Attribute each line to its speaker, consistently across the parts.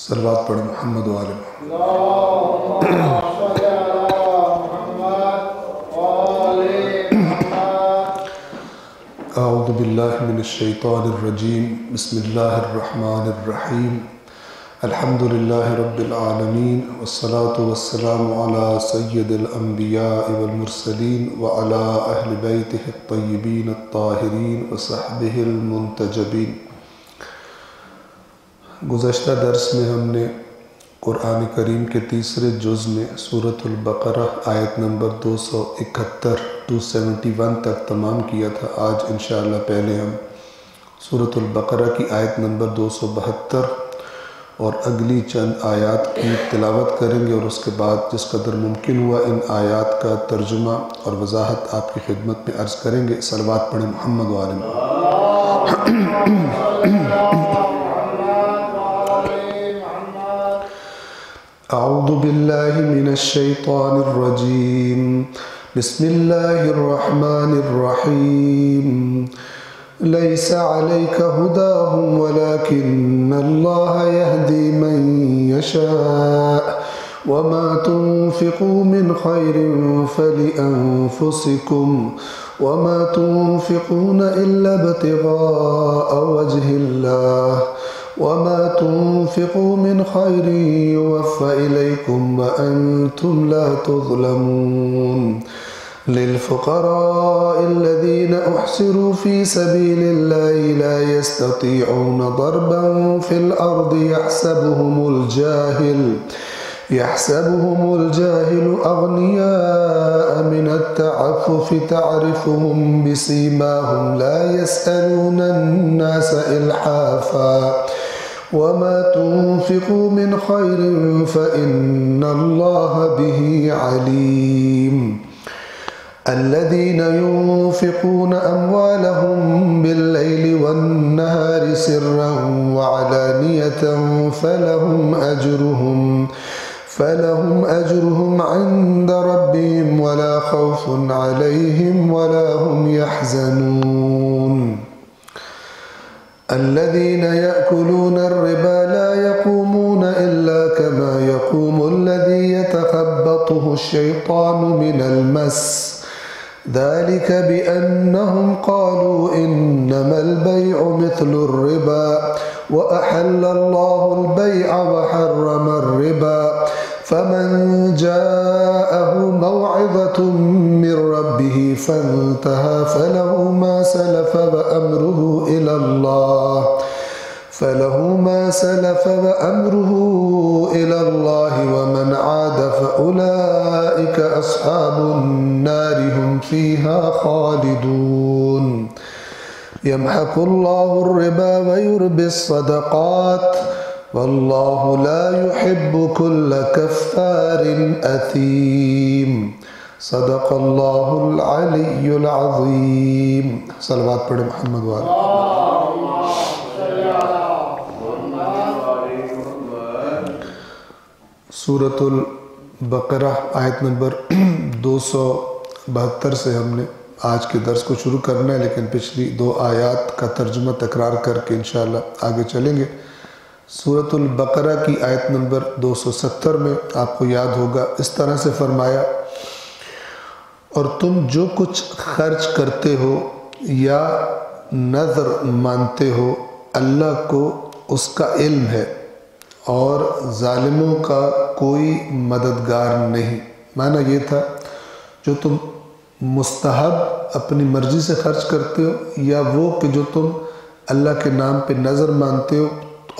Speaker 1: صلوات پڑھیں محمد والے اعوذ باللہ من الشیطان الرجیم بسم اللہ الرحمن الرحیم الحمد للہ رب العالمین والصلاة والسلام علی سید الانبیاء والمرسلین وعلی اہل بیتہ الطیبین الطاہرین وصحبہ المنتجبین۔ گزشتہ درس میں ہم نے قرآن کریم کے تیسرے جز میں سورۃ البقرہ آیت نمبر 271 تک تمام کیا تھا۔ آج انشاءاللہ پہلے ہم سورۃ البقرہ کی آیت نمبر 272 اور اگلی چند آیات کی تلاوت کریں گے، اور اس کے بعد جس قدر ممکن ہوا ان آیات کا ترجمہ اور وضاحت آپ کی خدمت میں عرض کریں گے۔ صلوات پڑھیں محمد وعلى اعوذ باللہ من الشیطان الرجیم بسم اللہ الرحمن الرحیم لیس علیک ہداہم ولکن اللہ یہدی من یشاء وما تنفقوا من خیر فلأنفسکم وما تنفقون الا ابتغاء وجہ اللہ وما تنفقوا من خير يوفى إليكم وأنتم لا تظلمون للفقراء الذين أحصروا في سبيل الله لا يستطيعون ضربا في الأرض يحسبهم الجاهل أغنياء من التعفف تعرفهم بسيماهم لا يسألون الناس إلحافا وما تنفقوا من خير فإن الله به عليم الذين ينفقون أموالهم بالليل والنهار سرا وعلانية فلهم أجرهم عند ربهم ولا خوف عليهم ولا هم يحزنون الذين يأكلون الربا لا يقومون إلا كما يقوم الذي يتخبطه الشيطان من المس ذلك بأنهم قالوا إنما البيع مثل الربا وأحل الله البيع وحرم الربا فمن جاءه موعظة من ربه فانتهى فله ما سلف وأمره إلى الله ومن عاد فأولئك أصحاب النار هم فيها خالدون يمحق الله الربا ويربي الصدقات والله لا يحب كل كفار أثيم صدق الله العلي العظيم۔ صلوات پڑھیں محمد وعلى سورۃ البقرہ آیت نمبر 272 سے ہم نے آج کے درس کو شروع کرنا ہے، لیکن پچھلی دو آیات کا ترجمہ تکرار کر کے انشاءاللہ آگے چلیں گے۔ سورۃ البقرہ کی آیت نمبر 270 میں آپ کو یاد ہوگا اس طرح سے فرمایا، اور تم جو کچھ خرچ کرتے ہو یا نذر مانتے ہو اللہ کو اس کا علم ہے، اور ظالموں کا کوئی مددگار نہیں۔ معنی یہ تھا جو تم مستحب اپنی مرضی سے خرچ کرتے ہو، یا وہ کہ جو تم اللہ کے نام پہ نذر مانتے ہو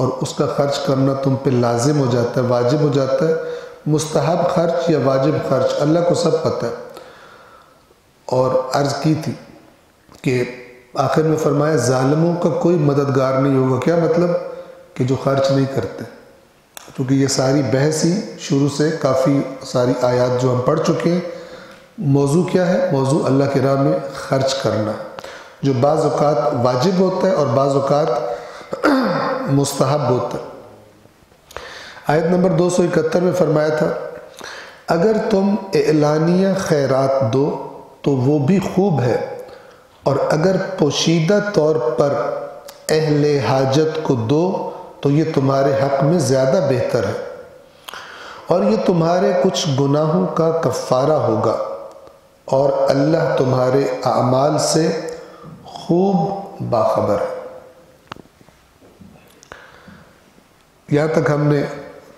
Speaker 1: اور اس کا خرچ کرنا تم پہ لازم ہو جاتا ہے، واجب ہو جاتا ہے، مستحب خرچ یا واجب خرچ اللہ کو سب پتہ ہے۔ اور عرض کی تھی کہ آخر میں فرمایا ظالموں کا کوئی مددگار نہیں ہوگا۔ کیا مطلب؟ کہ جو خرچ نہیں کرتے، کیونکہ یہ ساری بحث ہی شروع سے کافی ساری آیات جو ہم پڑھ چکے ہیں، موضوع کیا ہے؟ موضوع اللہ کی راہ میں خرچ کرنا، جو بعض اوقات واجب ہوتا ہے اور بعض اوقات مستحب ہوتا ہے۔ آیت نمبر 271 میں فرمایا تھا، اگر تم اعلانیہ خیرات دو تو وہ بھی خوب ہے، اور اگر پوشیدہ طور پر اہل حاجت کو دو تو یہ تمہارے حق میں زیادہ بہتر ہے، اور یہ تمہارے کچھ گناہوں کا کفارہ ہوگا، اور اللہ تمہارے اعمال سے خوب باخبر ہے۔ یہاں تک ہم نے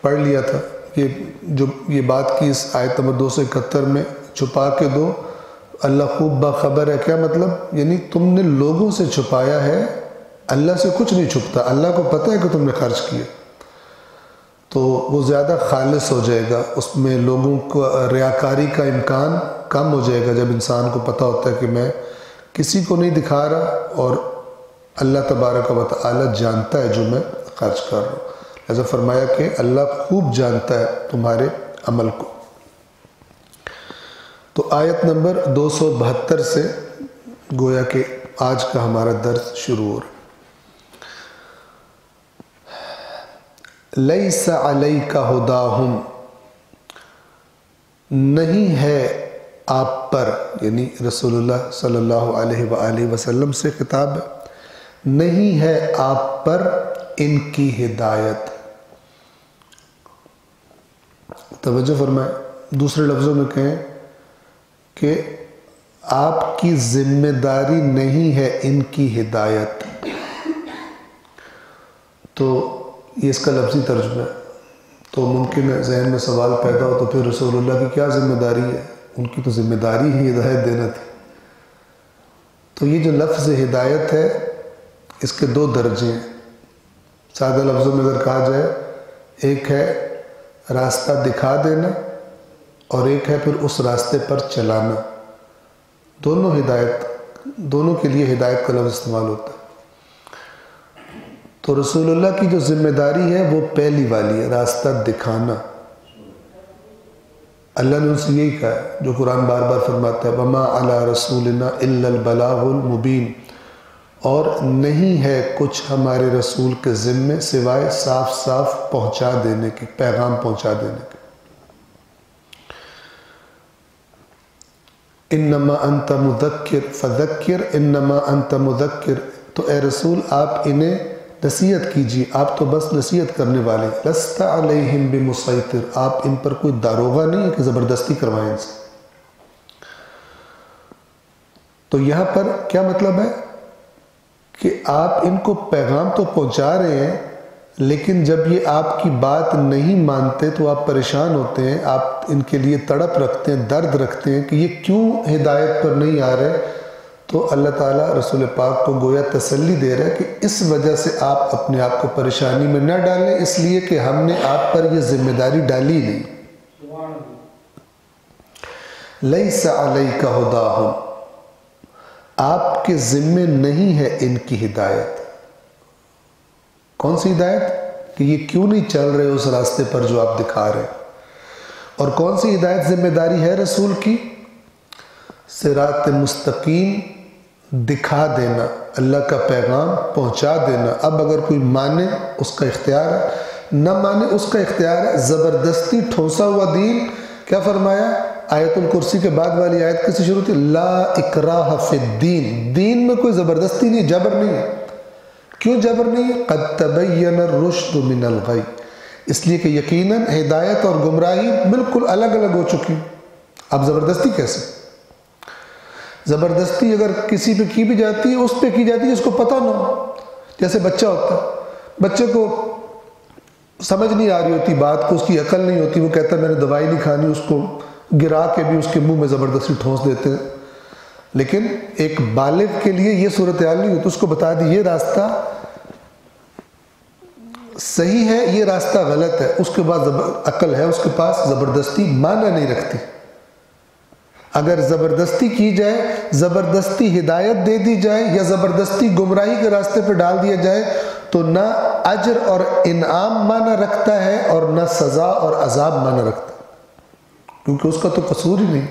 Speaker 1: پڑھ لیا تھا کہ جو یہ بات کی اس آیت نمبر 271 میں، چھپا کے دو، اللہ خوب باخبر ہے، کیا مطلب؟ یعنی تم نے لوگوں سے چھپایا ہے، اللہ سے کچھ نہیں چھپتا، اللہ کو پتہ ہے کہ تم نے خرچ کیا، تو وہ زیادہ خالص ہو جائے گا، اس میں لوگوں کو ریاکاری کا امکان کم ہو جائے گا جب انسان کو پتہ ہوتا ہے کہ میں کسی کو نہیں دکھا رہا اور اللہ تبارک و تعالی جانتا ہے جو میں خرچ کر رہا ہوں۔ لہذا فرمایا کہ اللہ خوب جانتا ہے تمہارے عمل کو۔ تو آیت نمبر 272 سے گویا کہ آج کا ہمارا درس شروع ہو رہا ہے۔ لیس علیک ھداھم، نہیں ہے آپ پر، یعنی رسول اللہ صلی اللہ علیہ وآلہ وسلم سے خطاب ہے، نہیں ہے آپ پر ان کی ہدایت۔ توجہ فرمائیں، دوسرے لفظوں میں کہیں کہ آپ کی ذمہ داری نہیں ہے ان کی ہدایت۔ تو یہ اس کا لفظی ترجمہ ہے، تو ممکن ہے ذہن میں سوال پیدا ہو تو پھر رسول اللہ کی کیا ذمہ داری ہے؟ ان کی تو ذمہ داری ہی ہدایت دینا تھی۔ تو یہ جو لفظ ہدایت ہے اس کے دو درجے ہیں۔ سادہ لفظوں میں اگر کہا جائے، ایک ہے راستہ دکھا دینا اور ایک ہے پھر اس راستے پر چلانا۔ دونوں کے لیے ہدایت کا لفظ استعمال ہوتا ہے۔ تو رسول اللہ کی جو ذمہ داری ہے وہ پہلی والی ہے، راستہ دکھانا۔ اللہ نے ان سے یہی کہا ہے جو قرآن بار بار فرماتا ہے وَمَا عَلَىٰ رَسُولِنَا إِلَّا الْبَلَاغُ الْمُبِينُ، اور نہیں ہے کچھ ہمارے رسول کے ذمے سوائے صاف صاف پہنچا دینے کے، پیغام پہنچا دینے کے۔ انما انت مذکر فذکر، انما انت مذکر، تو اے رسول آپ انہیں نصیحت کیجیے، آپ تو بس نصیحت کرنے والے، لست علیہم بمسیطر، آپ ان پر کوئی داروغہ نہیں ہے کہ زبردستی کروائیں ان سے۔ تو یہاں پر کیا مطلب ہے کہ آپ ان کو پیغام تو پہنچا رہے ہیں، لیکن جب یہ آپ کی بات نہیں مانتے تو آپ پریشان ہوتے ہیں، آپ ان کے لیے تڑپ رکھتے ہیں، درد رکھتے ہیں کہ یہ کیوں ہدایت پر نہیں آ رہے۔ تو اللہ تعالیٰ رسول پاک کو گویا تسلی دے رہا ہے کہ اس وجہ سے آپ اپنے آپ کو پریشانی میں نہ ڈالیں، اس لیے کہ ہم نے آپ پر یہ ذمہ داری ڈالی نہیں۔ لیس علیک ھداھم، آپ کے ذمے نہیں ہے ان کی ہدایت۔ کون سی ہدایت؟ کہ یہ کیوں نہیں چل رہے اس راستے پر جو آپ دکھا رہے ہیں۔ اور کون سی ہدایت ذمہ داری ہے رسول کی؟ صراط مستقیم دکھا دینا، اللہ کا پیغام پہنچا دینا۔ اب اگر کوئی مانے اس کا اختیار ہے، نہ مانے اس کا اختیار ہے۔ زبردستی ٹھونسا ہوا دین، کیا فرمایا آیت الکرسی کے بعد والی آیت کسی شروع تھی؟ لا اکراہ فی الدین، دین میں کوئی زبردستی نہیں، جبر نہیں ہے۔ کیوں جبر نہیں ہے؟ قد تبین الرشد من الغی، اس لیے کہ یقیناً ہدایت اور گمراہی بالکل الگ الگ ہو چکی۔ اب زبردستی کیسے؟ زبردستی اگر کسی پہ کی بھی جاتی ہے، اس پہ کی جاتی ہے اس کو پتہ نہ ہو۔ جیسے بچہ ہوتا ہے، بچے کو سمجھ نہیں آ رہی ہوتی بات کو، اس کی عقل نہیں ہوتی، وہ کہتا ہے میں نے دوائی نہیں کھانی، اس کو گرا کے بھی اس کے منہ میں زبردستی ٹھونس دیتے ہیں۔ لیکن ایک بالغ کے لیے یہ صورتحال نہیں ہوتی، اس کو بتا دی یہ راستہ صحیح ہے، یہ راستہ غلط ہے، اس کے بعد عقل ہے اس کے پاس، زبردستی معنی نہیں رکھتی۔ اگر زبردستی کی جائے، زبردستی ہدایت دے دی جائے یا زبردستی گمراہی کے راستے پہ ڈال دیا جائے تو نہ اجر اور انعام معنی رکھتا ہے اور نہ سزا اور عذاب معنی رکھتا ہے، کیونکہ اس کا تو قصور ہی نہیں۔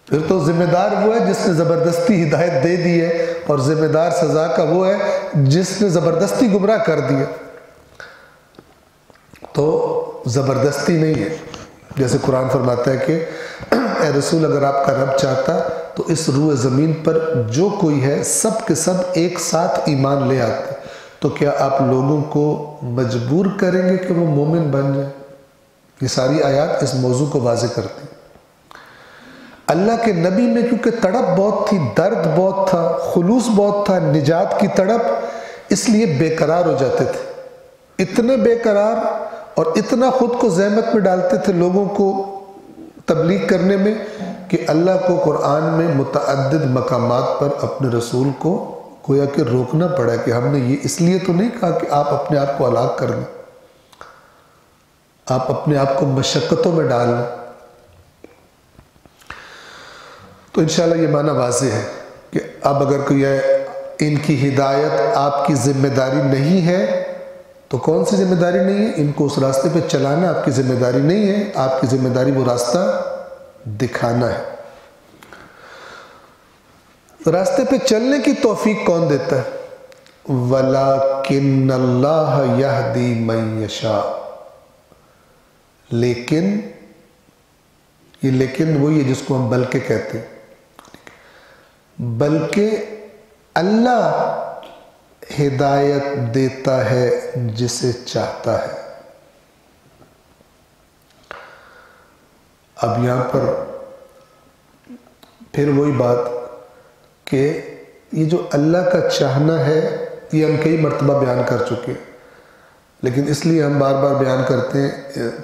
Speaker 1: پھر تو ذمہ دار وہ ہے جس نے زبردستی ہدایت دے دی ہے، اور ذمہ دار سزا کا وہ ہے جس نے زبردستی گمراہ کر دیا۔ تو زبردستی نہیں ہے، جیسے قرآن فرماتا ہے کہ اے رسول اگر آپ کا رب چاہتا تو اس روح زمین پر جو کوئی ہے سب کے سب ایک ساتھ ایمان لے آتے، تو کیا آپ لوگوں کو مجبور کریں گے کہ وہ مومن بن جائیں؟ یہ ساری آیات اس موضوع کو واضح کرتی ہیں۔ اللہ کے نبی میں کیونکہ تڑپ بہت تھی، درد بہت تھا، خلوص بہت تھا، نجات کی تڑپ، اس لیے بے قرار ہو جاتے تھے، اتنے بے قرار اور اتنا خود کو زحمت میں ڈالتے تھے لوگوں کو تبلیغ کرنے میں کہ اللہ کو قرآن میں متعدد مقامات پر اپنے رسول کو گویا کہ روکنا پڑا کہ ہم نے یہ اس لیے تو نہیں کہا کہ آپ اپنے آپ کو ہلاک کر دیں، آپ اپنے آپ کو مشقتوں میں ڈال لیں۔ تو انشاءاللہ یہ معنی واضح ہے کہ اب اگر کوئی ان کی ہدایت آپ کی ذمہ داری نہیں ہے تو کون سی ذمہ داری نہیں ہے؟ ان کو اس راستے پہ چلانا آپ کی ذمہ داری نہیں ہے، آپ کی ذمہ داری وہ راستہ دکھانا ہے۔ راستے پہ چلنے کی توفیق کون دیتا ہے؟ وَلَكِنَّ اللَّهَ يَهْدِي مَن يَشَاءُ، لیکن یہ لیکن وہی ہے جس کو ہم بلکہ کہتے ہیں، بلکہ اللہ ہدایت دیتا ہے جسے چاہتا ہے۔ اب یہاں پر پھر وہی بات کہ یہ جو اللہ کا چاہنا ہے یہ ہم کئی مرتبہ بیان کر چکے، لیکن اس لیے ہم بار بار بیان کرتے ہیں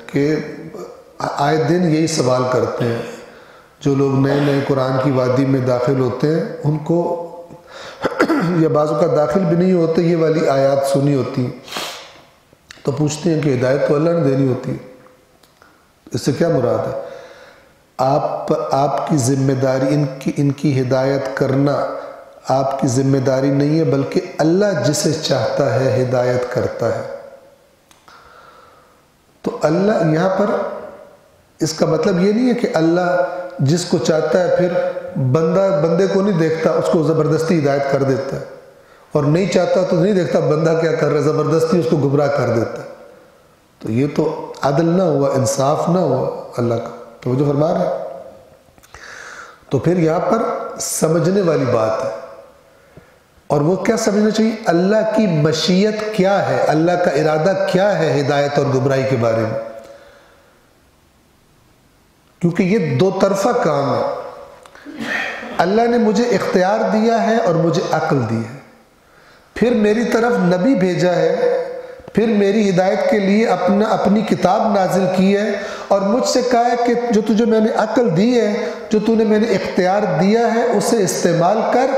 Speaker 1: کہ آئے دن یہی سوال کرتے ہیں جو لوگ نئے نئے قرآن کی وادی میں داخل ہوتے ہیں، ان کو یا بعضوں کا داخل بھی نہیں ہوتے، یہ والی آیات سنی ہوتی ہیں تو پوچھتے ہیں کہ ہدایت تو اللہ نے دینی ہوتی ہے، اس سے کیا مراد ہے؟ آپ کی ذمہ داری ان کی ہدایت کرنا آپ کی ذمہ داری نہیں ہے، بلکہ اللہ جسے چاہتا ہے ہدایت کرتا ہے۔ تو اللہ یہاں پر اس کا مطلب یہ نہیں ہے کہ اللہ جس کو چاہتا ہے پھر بندے کو نہیں دیکھتا، اس کو زبردستی ہدایت کر دیتا ہے، اور نہیں چاہتا تو نہیں دیکھتا بندہ کیا کر رہا ہے، زبردستی اس کو گمراہ کر دیتا ہے۔ تو یہ تو عدل نہ ہوا، انصاف نہ ہوا اللہ کا، تو وہ جو فرما رہا ہے۔ تو پھر یہاں پر سمجھنے والی بات ہے، اور وہ کیا سمجھنا چاہیے؟ اللہ کی مشیت کیا ہے، اللہ کا ارادہ کیا ہے ہدایت اور گمراہی کے بارے میں، کیونکہ یہ دو طرفہ کام ہے۔ اللہ نے مجھے اختیار دیا ہے اور مجھے عقل دی ہے، پھر میری طرف نبی بھیجا ہے، پھر میری ہدایت کے لیے اپنی کتاب نازل کی ہے، اور مجھ سے کہا ہے کہ جو تجھے میں نے عقل دی ہے، جو تو نے میں نے اختیار دیا ہے، اسے استعمال کر،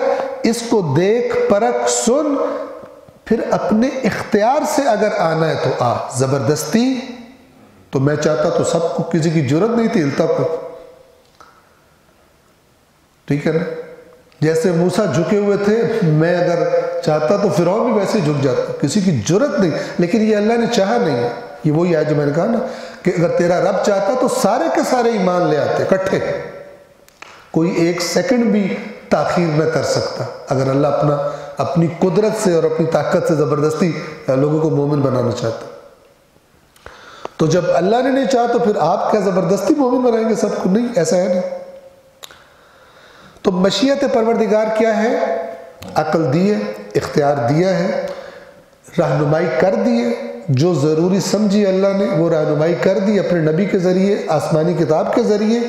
Speaker 1: اس کو دیکھ پرکھ سن، پھر اپنے اختیار سے اگر آنا ہے تو آ، زبردستی تو میں چاہتا تو سب کو، کسی کی جرت نہیں تھی ہلتا پر، ٹھیک ہے نا؟ جیسے موسیٰ جھکے ہوئے تھے، میں اگر چاہتا تو فرعون بھی ویسے ہی جھک جاتا، کسی کی جرت نہیں، لیکن یہ اللہ نے چاہا نہیں ہے۔ یہ وہی ہے جو میں نے کہا نا کہ اگر تیرا رب چاہتا تو سارے کے سارے ایمان لے آتے اکٹھے، کوئی ایک سیکنڈ بھی تاخیر نہ کر سکتا اگر اللہ اپنی قدرت سے اور اپنی طاقت سے زبردستی لوگوں کو مومن بنانا چاہتا۔ تو جب اللہ نے نہیں چاہا تو پھر آپ کیا زبردستی مومن بنائیں گے سب کو؟ نہیں، ایسا ہے نہیں۔ تو مشیت پروردگار کیا ہے؟ عقل دی ہے، اختیار دیا ہے، رہنمائی کر دی ہے، جو ضروری سمجھی اللہ نے وہ رہنمائی کر دی اپنے نبی کے ذریعے، آسمانی کتاب کے ذریعے۔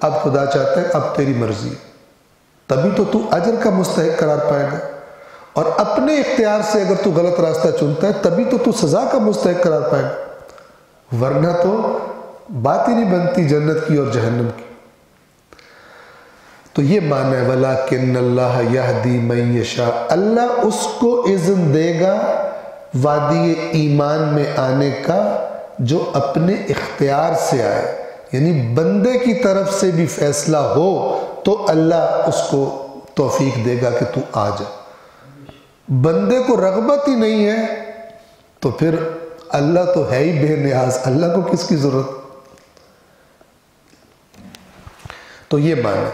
Speaker 1: اب خدا چاہتا ہے اب تیری مرضی ہے، تبھی تو اجر کا مستحق قرار پائے گا، اور اپنے اختیار سے اگر تو غلط راستہ چنتا ہے تبھی تو سزا کا مستحق قرار پائے گا، ورنہ تو بات ہی نہیں بنتی جنت کی اور جہنم کی۔ تو یہ معنی ہے وَلَكِنَّ اللَّهَ يَهْدِي مَن يَشَاءُ، اللہ اس کو اذن دے گا وادی ایمان میں آنے کا جو اپنے اختیار سے آئے، یعنی بندے کی طرف سے بھی فیصلہ ہو تو اللہ اس کو توفیق دے گا کہ تو آ جا۔ بندے کو رغبت ہی نہیں ہے تو پھر اللہ تو ہے ہی بے نیاز، اللہ کو کس کی ضرورت؟ تو یہ معنی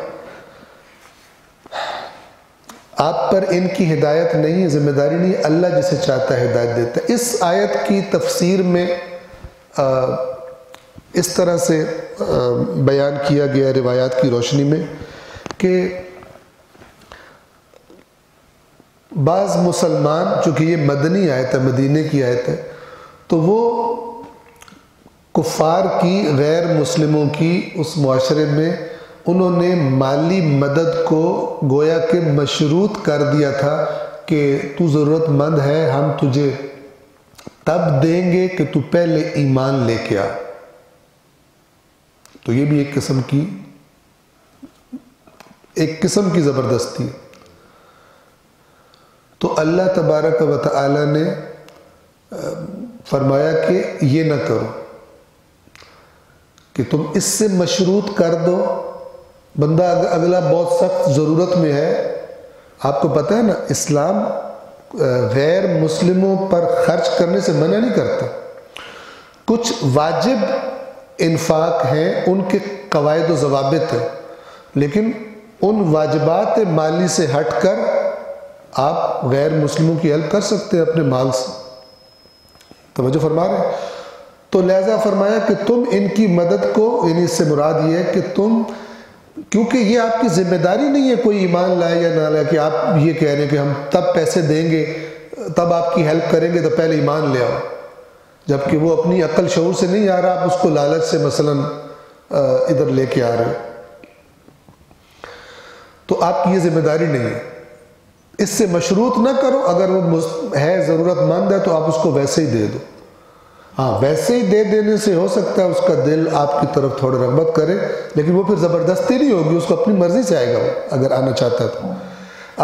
Speaker 1: آپ پر ان کی ہدایت نہیں ہے، ذمہ داری نہیں ہے، اللہ جسے چاہتا ہے ہدایت دیتا ہے۔ اس آیت کی تفسیر میں اس طرح سے بیان کیا گیا روایات کی روشنی میں کہ بعض مسلمان، چونکہ یہ مدنی آیت ہے، مدینے کی آیت ہے، تو وہ کفار کی، غیر مسلموں کی اس معاشرے میں انہوں نے مالی مدد کو گویا کہ مشروط کر دیا تھا کہ تو ضرورت مند ہے، ہم تجھے تب دیں گے کہ تو پہلے ایمان لے کے آ۔ تو یہ بھی ایک قسم کی زبردستی ہے۔ تو اللہ تبارک و تعالی نے فرمایا کہ یہ نہ کرو، کہ تم اس سے مشروط کر دو۔ بندہ اگلا بہت سخت ضرورت میں ہے، آپ کو پتہ ہے نا، اسلام غیر مسلموں پر خرچ کرنے سے منع نہیں کرتا۔ کچھ واجب انفاق ہیں، ان کے قواعد و ضوابط ہیں، لیکن ان واجبات مالی سے ہٹ کر آپ غیر مسلموں کی ہیلپ کر سکتے ہیں اپنے مال سے۔ توجہ فرما رہے ہیں؟ تو لہذا فرمایا کہ تم ان کی مدد کو، یعنی اس سے مراد یہ ہے کہ تم، کیونکہ یہ آپ کی ذمہ داری نہیں ہے کوئی ایمان لائے یا نہ لائے، کہ آپ یہ کہہ رہے ہیں کہ ہم تب پیسے دیں گے، تب آپ کی ہیلپ کریں گے تو پہلے ایمان لے آؤ، جبکہ وہ اپنی عقل شعور سے نہیں آ رہا، آپ اس کو لالچ سے مثلا ادھر لے کے آ رہے ہیں۔ تو آپ کی یہ ذمہ داری نہیں ہے، اس سے مشروط نہ کرو۔ اگر وہ ہے ضرورت مند ہے تو آپ اس کو ویسے ہی دے دو۔ ہاں، ویسے ہی دے دینے سے ہو سکتا ہے اس کا دل آپ کی طرف تھوڑا رغبت کرے، لیکن وہ پھر زبردستی نہیں ہوگی، اس کو اپنی مرضی سے آئے گا وہ، اگر آنا چاہتا ہے تو۔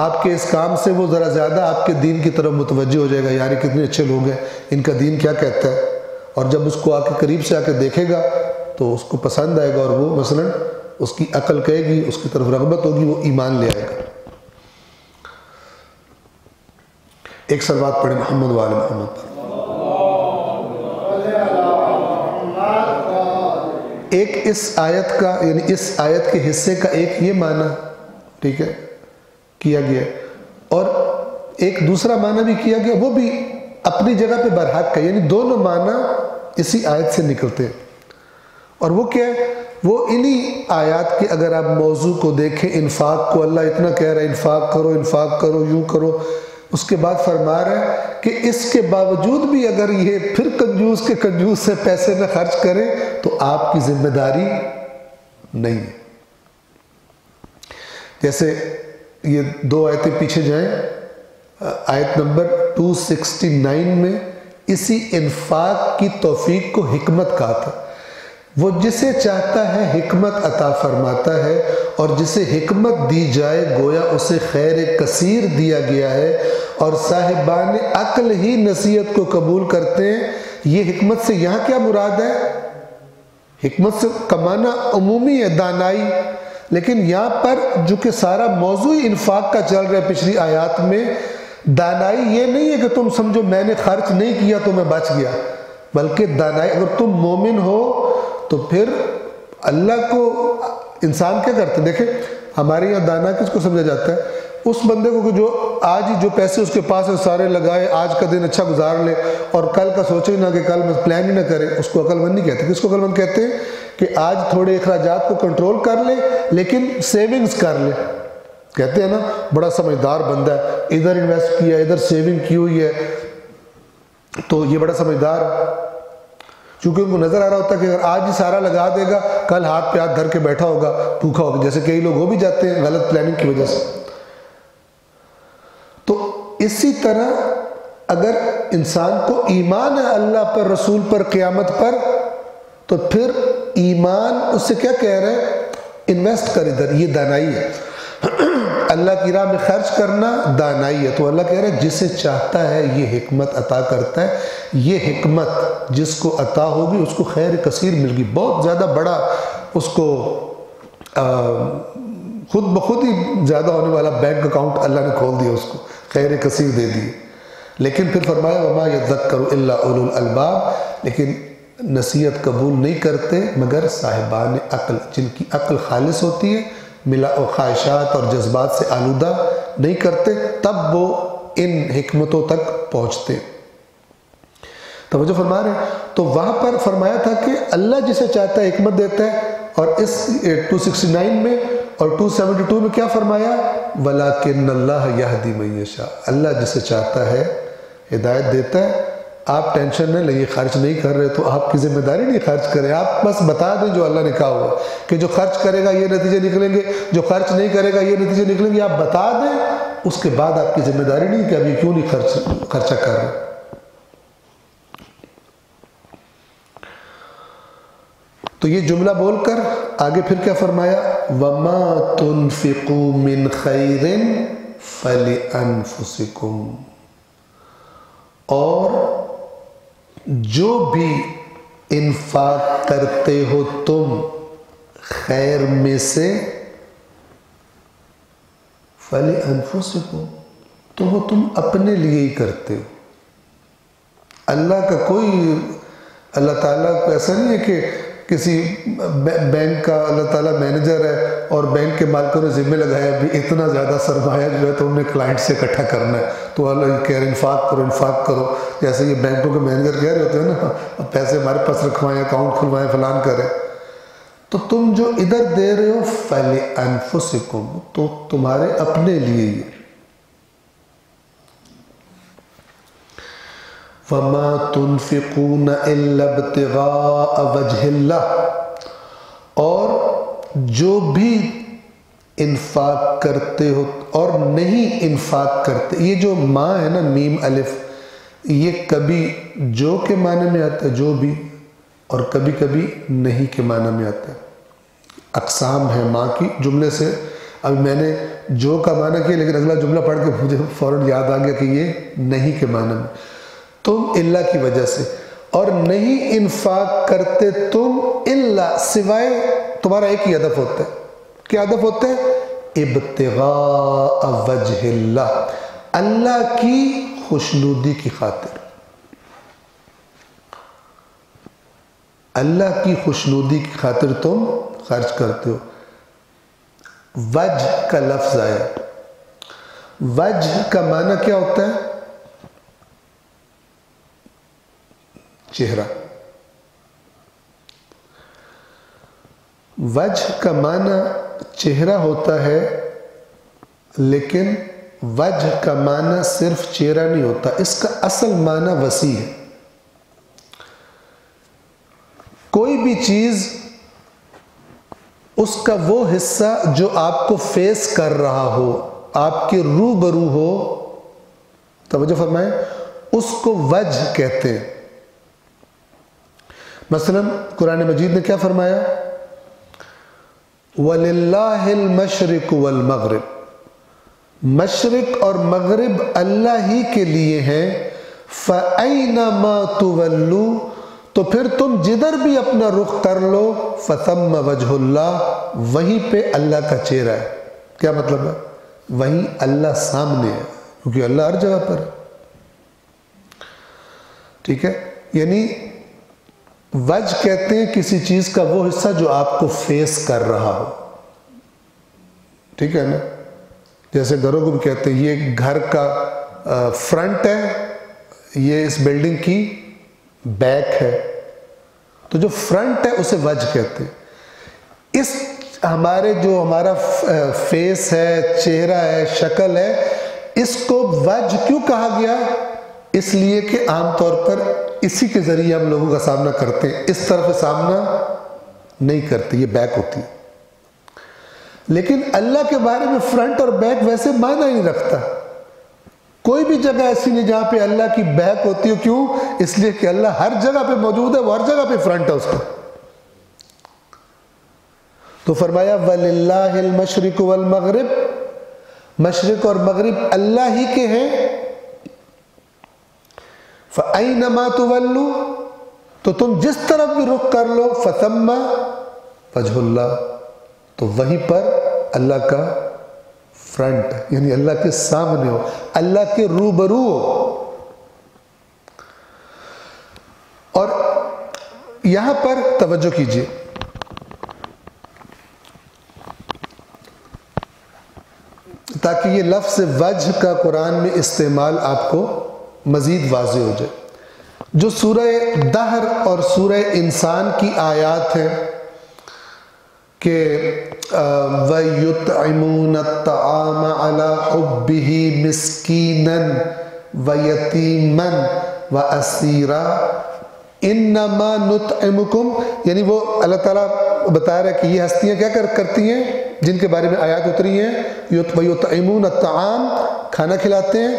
Speaker 1: آپ کے اس کام سے وہ ذرا زیادہ آپ کے دین کی طرف متوجہ ہو جائے گا، یار یہ کتنے اچھے لوگ ہیں، ان کا دین کیا کہتا ہے، اور جب اس کو آ کے قریب سے آ کے دیکھے گا تو اس کو پسند آئے گا، اور وہ مثلا اس کی عقل کہے گی، اس کی طرف رغبت ہوگی، وہ ایمان لے آئے گا۔ ایک صلوات پڑھیں محمد وآل محمد پر۔ ایک اس آیت کا، یعنی اس آیت کے حصے کا ایک یہ معنی، ٹھیک ہے، کیا گیا، اور ایک دوسرا معنی بھی کیا گیا، وہ بھی اپنی جگہ پہ برحق ہے، یعنی دونوں معنی اسی آیت سے نکلتے ہیں۔ اور وہ کیا ہے؟ وہ انہی آیات کے اگر آپ موضوع کو دیکھیں، انفاق کو، اللہ اتنا کہہ رہا ہے انفاق کرو، انفاق کرو، یوں کرو، اس کے بعد فرما رہا ہے کہ اس کے باوجود بھی اگر یہ پھر کنجوس کے کنجوس سے پیسے نہ خرچ کریں تو آپ کی ذمہ داری نہیں ہے۔ جیسے یہ دو آیتیں پیچھے جائیں، آیت نمبر 269 میں اسی انفاق کی توفیق کو حکمت کہا تھا۔ وہ جسے چاہتا ہے حکمت عطا فرماتا ہے، اور جسے حکمت دی جائے گویا اسے خیر کثیر دیا گیا ہے، اور صاحبان عقل ہی نصیحت کو قبول کرتے ہیں۔ یہ حکمت سے یہاں کیا مراد ہے؟ حکمت سے کمانا عمومی ہے، دانائی، لیکن یہاں پر جو کہ سارا موضوع انفاق کا چل رہا ہے پچھلی آیات میں، دانائی یہ نہیں ہے کہ تم سمجھو میں نے خرچ نہیں کیا تو میں بچ گیا، بلکہ دانائی، اگر تم مومن ہو تو پھر اللہ کو، انسان کیا کرتے ہیں؟ دیکھیں ہمارے یہاں دانا کس کو سمجھا جاتا ہے؟ اس بندے کو کہ جو آج ہی جو پیسے اس کے پاس ہیں سارے لگائے، آج کا دن اچھا گزار لے، اور کل کا سوچے نہ کہ کل میں پلان ہی نہ کرے، اس کو عقل مند نہیں کہتے۔ کس کو عقل مند کہتے ہیں؟ کہ آج تھوڑے اخراجات کو کنٹرول کر لے لیکن سیونگز کر لے۔ کہتے ہیں نا بڑا سمجھدار بندہ ہے، ادھر انویسٹ کیا، ادھر سیونگ کی ہوئی ہے، تو یہ بڑا سمجھدار ہے، چونکہ ان کو نظر آ رہا ہوتا ہے کہ اگر آج ہی سارا لگا دے گا کل ہاتھ پہ ہاتھ دھر کے بیٹھا ہوگا، بھوکا ہوگا، جیسے کئی لوگ ہو بھی جاتے ہیں غلط پلاننگ کی وجہ سے۔ تو اسی طرح اگر انسان کو ایمان ہے اللہ پر، رسول پر، قیامت پر، تو پھر ایمان اس سے کیا کہہ رہے ہیں؟ انویسٹ کر ادھر، یہ دانائی ہے۔ اللہ کی راہ میں خرچ کرنا دانائی ہے۔ تو اللہ کہہ رہا ہے جسے چاہتا ہے یہ حکمت عطا کرتا ہے، یہ حکمت جس کو عطا ہوگی اس کو خیر کثیر مل گی، بہت زیادہ بڑا، اس کو خود بخود ہی زیادہ ہونے والا بینک اکاؤنٹ اللہ نے کھول دیا، اس کو خیر کثیر دے دی۔ لیکن پھر فرمایا وما یذکر الا اولو الالباب، لیکن نصیحت قبول نہیں کرتے مگر صاحبان عقل، جن کی عقل خالص ہوتی ہے، ملا و خواہشات اور جذبات سے آلودہ نہیں کرتے، تب وہ ان حکمتوں تک پہنچتے۔ توجہ فرما رہے ہیں؟ تو وہاں پر فرمایا تھا کہ اللہ جسے چاہتا ہے حکمت دیتا ہے، اور اس 269 میں اور 272 میں کیا فرمایا؟ وَلَكِنَّ اللَّهَ يَهْدِي مَن يَشَاءُ، اللہ جسے چاہتا ہے ہدایت دیتا ہے۔ آپ ٹینشن نہ لیں، خرچ نہیں کر رہے تو آپ کی ذمہ داری نہیں خرچ کریں، آپ بس بتا دیں جو اللہ نے کہا ہوا کہ جو خرچ کرے گا یہ نتیجے نکلیں گے، جو خرچ نہیں کرے گا یہ نتیجے نکلیں گے، آپ بتا دیں، اس کے بعد آپ کی ذمہ داری نہیں کہ اب یہ کیوں نہیں خرچہ کر رہے۔ تو یہ جملہ بول کر آگے پھر کیا فرمایا؟ وَمَا تُنْفِقُوا مِنْ خَيْرٍ فَلِأَنفُسِكُمْ، اور جو بھی انفاق کرتے ہو تم خیر میں سے، فَلِأَنفُسِكُمْ، تو وہ تم اپنے لیے ہی کرتے ہو۔ اللہ کا کوئی، اللہ تعالیٰ کو ایسا نہیں ہے کہ کسی بینک کا اللہ تعالیٰ مینیجر ہے اور بینک کے مالکوں نے ذمہ لگایا بھی اتنا زیادہ سرمایہ جو ہے تو انہیں کلائنٹ سے اکٹھا کرنا ہے، تو اللہ کہہ رہے انفاق کرو انفاق کرو، جیسے یہ بینکوں کے مینیجر کہہ رہے ہوتے ہیں نا پیسے ہمارے پاس رکھوائیں، اکاؤنٹ کھلوائیں، فلان کریں، تو تم جو ادھر دے رہے ہو فَلِأَنفُسِكُمْ، تو تمہارے اپنے لیے ہی۔ وَمَا تُنْفِقُونَ إِلَّا ابْتِغَاءَ وَجْهِ اللَّهِ، اور جو بھی انفاق کرتے ہو اور نہیں انفاق کرتے، یہ جو ماں ہے نا میم الف، یہ کبھی جو کے معنی میں آتا ہے جو بھی، اور کبھی کبھی نہیں کے معنی میں آتا ہے۔ اقسام ہے ماں کی جملے سے، اب میں نے جو کا معنی کیا لیکن اگلا جملہ پڑھ کے مجھے فوراً یاد آ گیا کہ یہ نہیں کے معنی میں، تم اللہ کی وجہ سے، اور نہیں انفاق کرتے تم اللہ سوائے، تمہارا ایک ہی ہدف ہوتا ہے، کیا ہدف ہوتا ہے؟ ابتغاء وجہ اللہ، اللہ کی خوشنودی کی خاطر، اللہ کی خوشنودی کی خاطر تم خرچ کرتے ہو۔ وجہ کا لفظ آیا، وجہ کا معنی کیا ہوتا ہے؟ چہرہ۔ وجہ کا معنی چہرہ ہوتا ہے، لیکن وجہ کا معنی صرف چہرہ نہیں ہوتا، اس کا اصل معنی وسیع ہے۔ کوئی بھی چیز، اس کا وہ حصہ جو آپ کو فیس کر رہا ہو، آپ کے روبرو ہو، توجہ فرمائیں، اس کو وجہ کہتے ہیں۔ مثلا قرآن مجید نے کیا فرمایا؟ وَلِلَّهِ الْمَشْرِقُ وَالْمَغْرِبُ، مشرق اور مغرب اللہ ہی کے لیے ہیں، فَأَيْنَمَا تُوَلُّوا، تو پھر تم جدھر بھی اپنا رخ کر لو، فَثَمَّ وَجْهُ اللَّهِ، وہیں پہ اللہ کا چہرہ ہے۔ کیا مطلب ہے؟ وہیں اللہ سامنے ہے، کیونکہ اللہ ہر جگہ پر ہے، ٹھیک ہے؟ یعنی وجہ کہتے ہیں کسی چیز کا وہ حصہ جو آپ کو فیس کر رہا ہو، ٹھیک ہے نا؟ جیسے گھروں کو بھی کہتے ہیں یہ گھر کا فرنٹ ہے، یہ اس بلڈنگ کی بیک ہے، تو جو فرنٹ ہے اسے وجہ کہتے ہیں۔ اس ہمارے جو ہمارا فیس ہے، چہرہ ہے، شکل ہے، اس کو وجہ کیوں کہا گیا؟ اس لیے کہ عام طور پر اسی کے ذریعے ہم لوگوں کا سامنا کرتے ہیں، اس طرف سامنا نہیں کرتے، یہ بیک ہوتی ہے۔ لیکن اللہ کے بارے میں فرنٹ اور بیک ویسے معنی ہی نہیں رکھتا، کوئی بھی جگہ ایسی نہیں جہاں پہ اللہ کی بیک ہوتی ہے، کیوں؟ اس لیے کہ اللہ ہر جگہ پہ موجود ہے، وہ ہر جگہ پہ فرنٹ ہے اس کا۔ تو فرمایا وَلِلَّهِ الْمَشْرِقُ وَالْمَغْرِبُ، مشرق اور مغرب اللہ ہی کے ہیں، فَأَيْنَمَا تُوَلُّوا، تو تم جس طرف بھی رخ کر لو، فَثَمَّ وَجْهُ اللَّهِ، تو وہیں پر اللہ کا فرنٹ، یعنی اللہ کے سامنے ہو، اللہ کے روبرو ہو۔ اور یہاں پر توجہ کیجئے، تاکہ یہ لفظ وجہ کا قرآن میں استعمال آپ کو مزید واضح ہو جائے۔ جو سورہ دہر اور سورہ انسان کی آیات ہیں کہ وَيُطْعِمُونَ الطَّعَامَ عَلَى حُبِّهِ مِسْكِينًا وَيَتِيمًا وَأَسِيرًا اِنَّمَا نُطْعِمُكُمْ، یعنی وہ اللہ تعالیٰ بتا رہا ہے کہ یہ ہستیاں کیا کرتی ہیں جن کے بارے میں آیات اتری ہیں، وَيُطْعِمُونَ الطَّعَامَ، کھانا کھلاتے ہیں،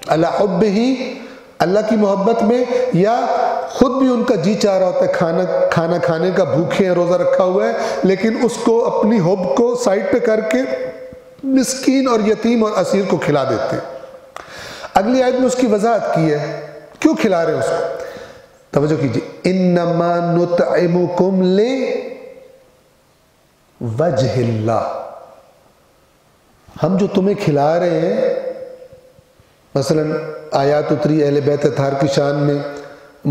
Speaker 1: عَلَى حُبِّهِ، اللہ کی محبت میں، یا خود بھی ان کا جی چاہ رہا ہوتا ہے کھانا کھانے کا، بھوکے ہیں، روزہ رکھا ہوا ہے، لیکن اس کو اپنی حب کو سائڈ پہ کر کے مسکین اور یتیم اور اسیر کو کھلا دیتے ہیں۔ اگلی آیت میں اس کی وضاحت کی ہے کیوں کھلا رہے ہیں اس کو، توجہ کیجیے، انما نطعمکم لوجہ اللہ، ہم جو تمہیں کھلا رہے ہیں، مثلا آیات اتری اہل بیت اطہار کی شان میں،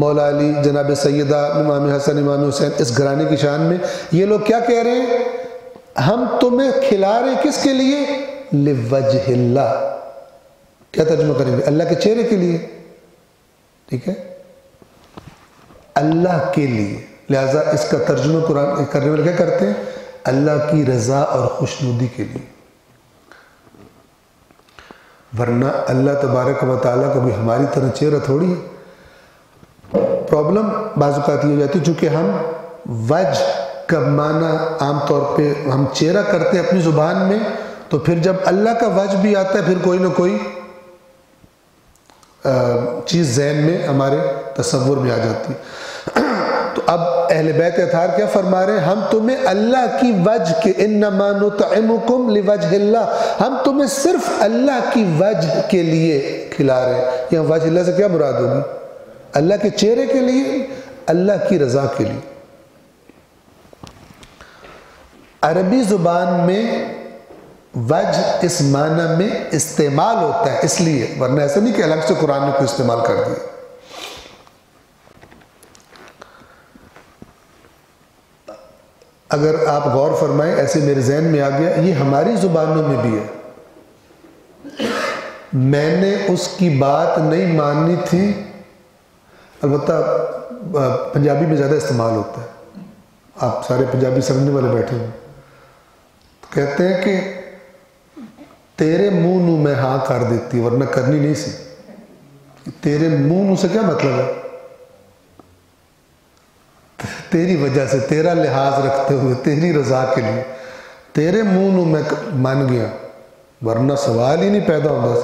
Speaker 1: مولا علی، جناب سیدہ امام حسن امام حسین، اس گھرانے کی شان میں، یہ لوگ کیا کہہ رہے ہیں، ہم تمہیں کھلا رہے ہیں کس کے لیے، لوجہ اللہ، کیا ترجمہ کریں گے، اللہ کے چہرے کے لیے، ٹھیک ہے، اللہ کے لیے، لہٰذا اس کا ترجمہ قرآن کرنے والے کیا کرتے ہیں، اللہ کی رضا اور خوشنودی کے لیے، ورنہ اللہ تبارک و تعالیٰ کو بھی ہماری طرح چہرہ تھوڑی ہے۔ پرابلم بعض اوقات یہ ہو جاتی ہے چونکہ ہم وجہ کا معنی عام طور پہ ہم چہرہ کرتے ہیں اپنی زبان میں، تو پھر جب اللہ کا وجہ بھی آتا ہے پھر کوئی نہ کوئی چیز ذہن میں ہمارے تصور میں آ جاتی ہے۔ تو اب اہل بیت اطہار کیا فرما رہے ہیں، ہم تمہیں اللہ کی وجہ کے، انما نطعمکم لوجہ اللہ، ہم تمہیں صرف اللہ کی وجہ کے لیے کھلا رہے ہیں۔ یہاں وجہ اللہ سے کیا مراد ہوگی، اللہ کے چہرے کے لیے، اللہ کی رضا کے لیے۔ عربی زبان میں وجہ اس معنی میں استعمال ہوتا ہے، اس لیے، ورنہ ایسا نہیں کہ الگ سے قرآن نے کوئی استعمال کر دیا۔ اگر آپ غور فرمائیں، ایسے میرے ذہن میں آ گیا، یہ ہماری زبانوں میں بھی ہے، میں نے اس کی بات نہیں ماننی تھی، البتہ پنجابی میں زیادہ استعمال ہوتا ہے، آپ سارے پنجابی سمجھنے والے بیٹھے ہیں، کہتے ہیں کہ تیرے منہ نو میں ہاں کر دیتی ورنہ کرنی نہیں سی۔ تیرے منہ نو سے کیا مطلب ہے، تیری وجہ سے، تیرا لحاظ رکھتے ہوئے، تیری رضا کے لیے، تیرے منہ نو میں مان گیا ورنہ سوال ہی نہیں پیدا ہوگا۔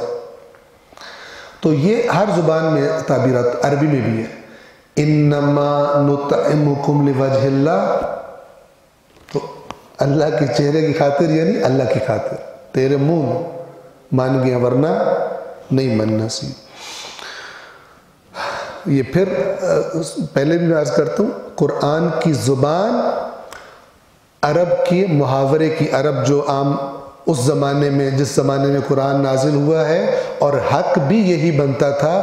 Speaker 1: تو یہ ہر زبان میں تعبیرات عربی میں بھی ہے، انما نطعمکم لوجہ اللہ، تو اللہ کے چہرے کی خاطر، یعنی اللہ کی خاطر، تیرے منہ مان گیا ورنہ نہیں ماننا سی۔ یہ پھر پہلے بھی میں عرض کرتا ہوں، قرآن کی زبان عرب کی محاورے کی، عرب جو عام اس زمانے میں، جس زمانے میں قرآن نازل ہوا ہے، اور حق بھی یہی بنتا تھا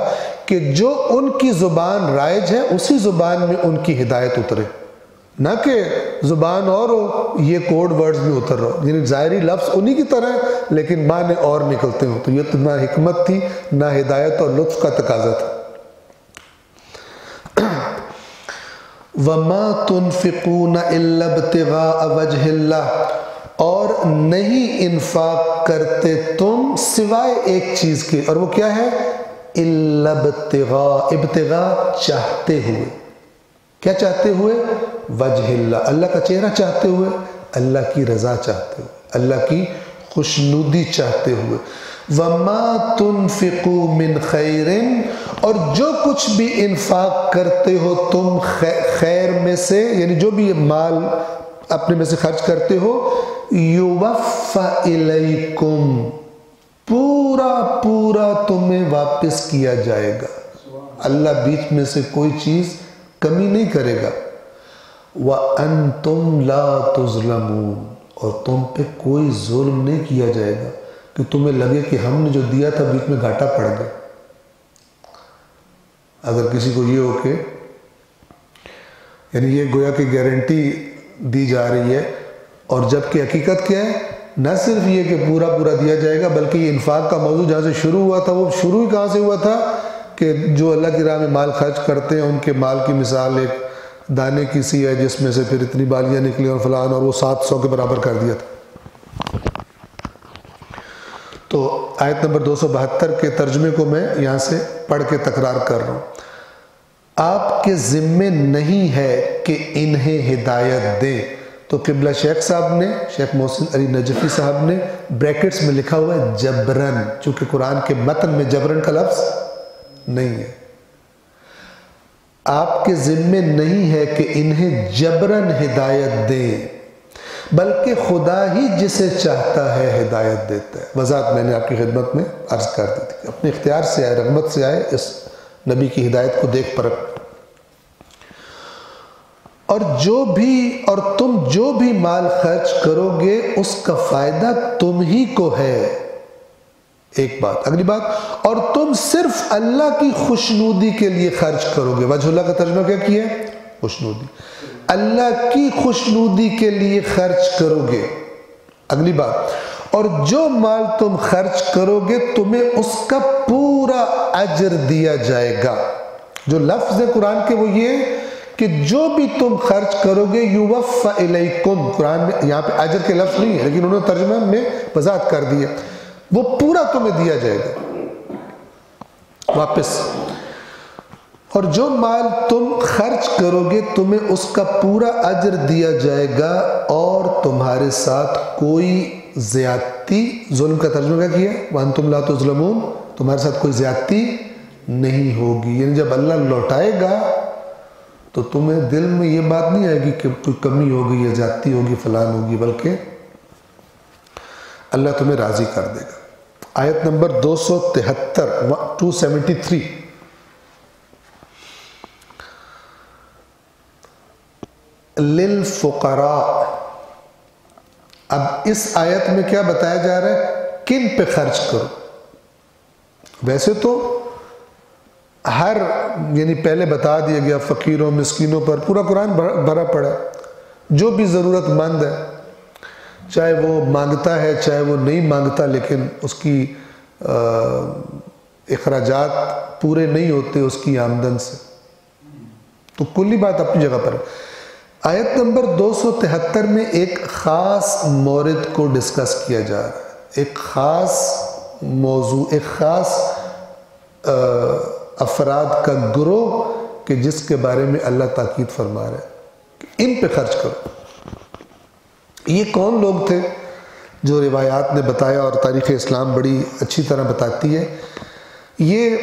Speaker 1: کہ جو ان کی زبان رائج ہے اسی زبان میں ان کی ہدایت اترے، نہ کہ زبان اور ہو یہ کوڈ ورڈز میں اتر رہا ہو، یعنی ظاہری لفظ انہی کی طرح ہے لیکن معنی اور نکلتے ہوں، تو یہ تو نہ حکمت تھی نہ ہدایت اور لطف کا تقاضا تھا۔ وَمَا تُنْفِقُونَ إِلَّا ابْتِغَاءَ وَجْهِ اللَّهِ، اور نہیں انفاق کرتے تم سوائے ایک چیز کے، اور وہ کیا ہے، إِلَّا ابْتِغَاء، ابتغاء چاہتے ہوئے، کیا چاہتے ہوئے، وجہ اللہ، اللہ کا چہرہ چاہتے ہوئے، اللہ کی رضا چاہتے ہوئے، اللہ کی خوشنودی چاہتے ہوئے۔ وَمَا تُنْفِقُوا مِنْ خَيْرٍ، اور جو کچھ بھی انفاق کرتے ہو تم خیر میں سے، یعنی جو بھی مال اپنے میں سے خرچ کرتے ہو، يُوَفَّ إِلَيْكُمْ، پورا پورا تمہیں واپس کیا جائے گا، اللہ بیچ میں سے کوئی چیز کمی نہیں کرے گا۔ وَأَنْتُمْ لَا تُظْلَمُونَ، اور تم پہ کوئی ظلم نہیں کیا جائے گا کہ تمہیں لگے کہ ہم نے جو دیا تھا بیچ میں گھاٹا پڑ گیا۔ اگر کسی کو یہ ہو کہ یعنی یہ گویا کہ گارنٹی دی جا رہی ہے، اور جبکہ حقیقت کیا ہے، نہ صرف یہ کہ پورا پورا دیا جائے گا، بلکہ یہ انفاق کا موضوع جہاں سے شروع ہوا تھا، وہ شروع ہی کہاں سے ہوا تھا کہ جو اللہ کی راہ میں مال خرچ کرتے ہیں ان کے مال کی مثال ایک دانے کی سی ہے جس میں سے پھر اتنی بالیاں نکلی اور فلان، اور وہ 700 کے برابر کر دیا تھا۔ تو آیت نمبر 272 کے ترجمے کو میں یہاں سے پڑھ کے تکرار کر رہا ہوں۔ آپ کے ذمے نہیں ہے کہ انہیں ہدایت دیں۔ تو قبلہ شیخ صاحب نے، شیخ محسن علی نجفی صاحب نے بریکٹس میں لکھا ہوا ہے جبرن، چونکہ قرآن کے متن میں جبرن کا لفظ نہیں ہے۔ آپ کے ذمے نہیں ہے کہ انہیں جبرن ہدایت دیں، بلکہ خدا ہی جسے چاہتا ہے ہدایت دیتا ہے۔ وضاحت میں نے آپ کی خدمت میں عرض کر دی تھی، اپنے اختیار سے آئے، رغبت سے آئے، اس نبی کی ہدایت کو دیکھ پرکھ۔ اور تم جو بھی مال خرچ کرو گے اس کا فائدہ تم ہی کو ہے۔ ایک بات، اگلی بات، اور تم صرف اللہ کی خوشنودی کے لیے خرچ کرو گے۔ وجہ اللہ کا ترجمہ کیا کیا ہے؟ خوشنودی، اللہ کی خوشنودی کے لیے خرچ کرو گے۔ اگلی بات، اور جو مال تم خرچ کرو گے تمہیں اس کا پورا اجر دیا جائے گا۔ جو لفظ ہے قرآن کے وہ یہ ہے کہ جو بھی تم خرچ کرو گے یوفا الیکم، قرآن میں یہاں پہ اجر کے لفظ نہیں ہے لیکن انہوں نے ترجمہ میں وضاحت کر دی ہے، وہ پورا تمہیں دیا جائے گا واپس۔ اور جو مال تم خرچ کرو گے تمہیں اس کا پورا اجر دیا جائے گا، اور تمہارے ساتھ کوئی زیادتی، ظلم کا ترجمہ کیا کیا؟ وَأَنْتُمْ لَا تُظْلَمُونَ، تمہارے ساتھ کوئی زیادتی نہیں ہوگی۔ یعنی جب اللہ لوٹائے گا تو تمہیں دل میں یہ بات نہیں آئے گی کہ کوئی کمی ہوگی یا زیادتی ہوگی فلان ہوگی، بلکہ اللہ تمہیں راضی کر دے گا۔ آیت نمبر 273 للفقراء۔ اب اس آیت میں کیا بتایا جا رہا ہے؟ کن پہ خرچ کرو؟ ویسے تو یعنی پہلے بتا دیا گیا فقیروں مسکینوں پر، پورا قرآن بھرا پڑا، جو بھی ضرورت مند ہے، چاہے وہ مانگتا ہے چاہے وہ نہیں مانگتا، لیکن اس کی اخراجات پورے نہیں ہوتے اس کی آمدن سے، تو کلی بات اپنی جگہ پر ہے۔ آیت نمبر 273 میں ایک خاص مورد کو ڈسکس کیا جا رہا ہے، ایک خاص موضوع، ایک خاص افراد کا گروہ کہ جس کے بارے میں اللہ تاکید فرما رہا ہے کہ ان پہ خرچ کرو۔ یہ کون لوگ تھے جو روایات نے بتایا اور تاریخ اسلام بڑی اچھی طرح بتاتی ہے؟ یہ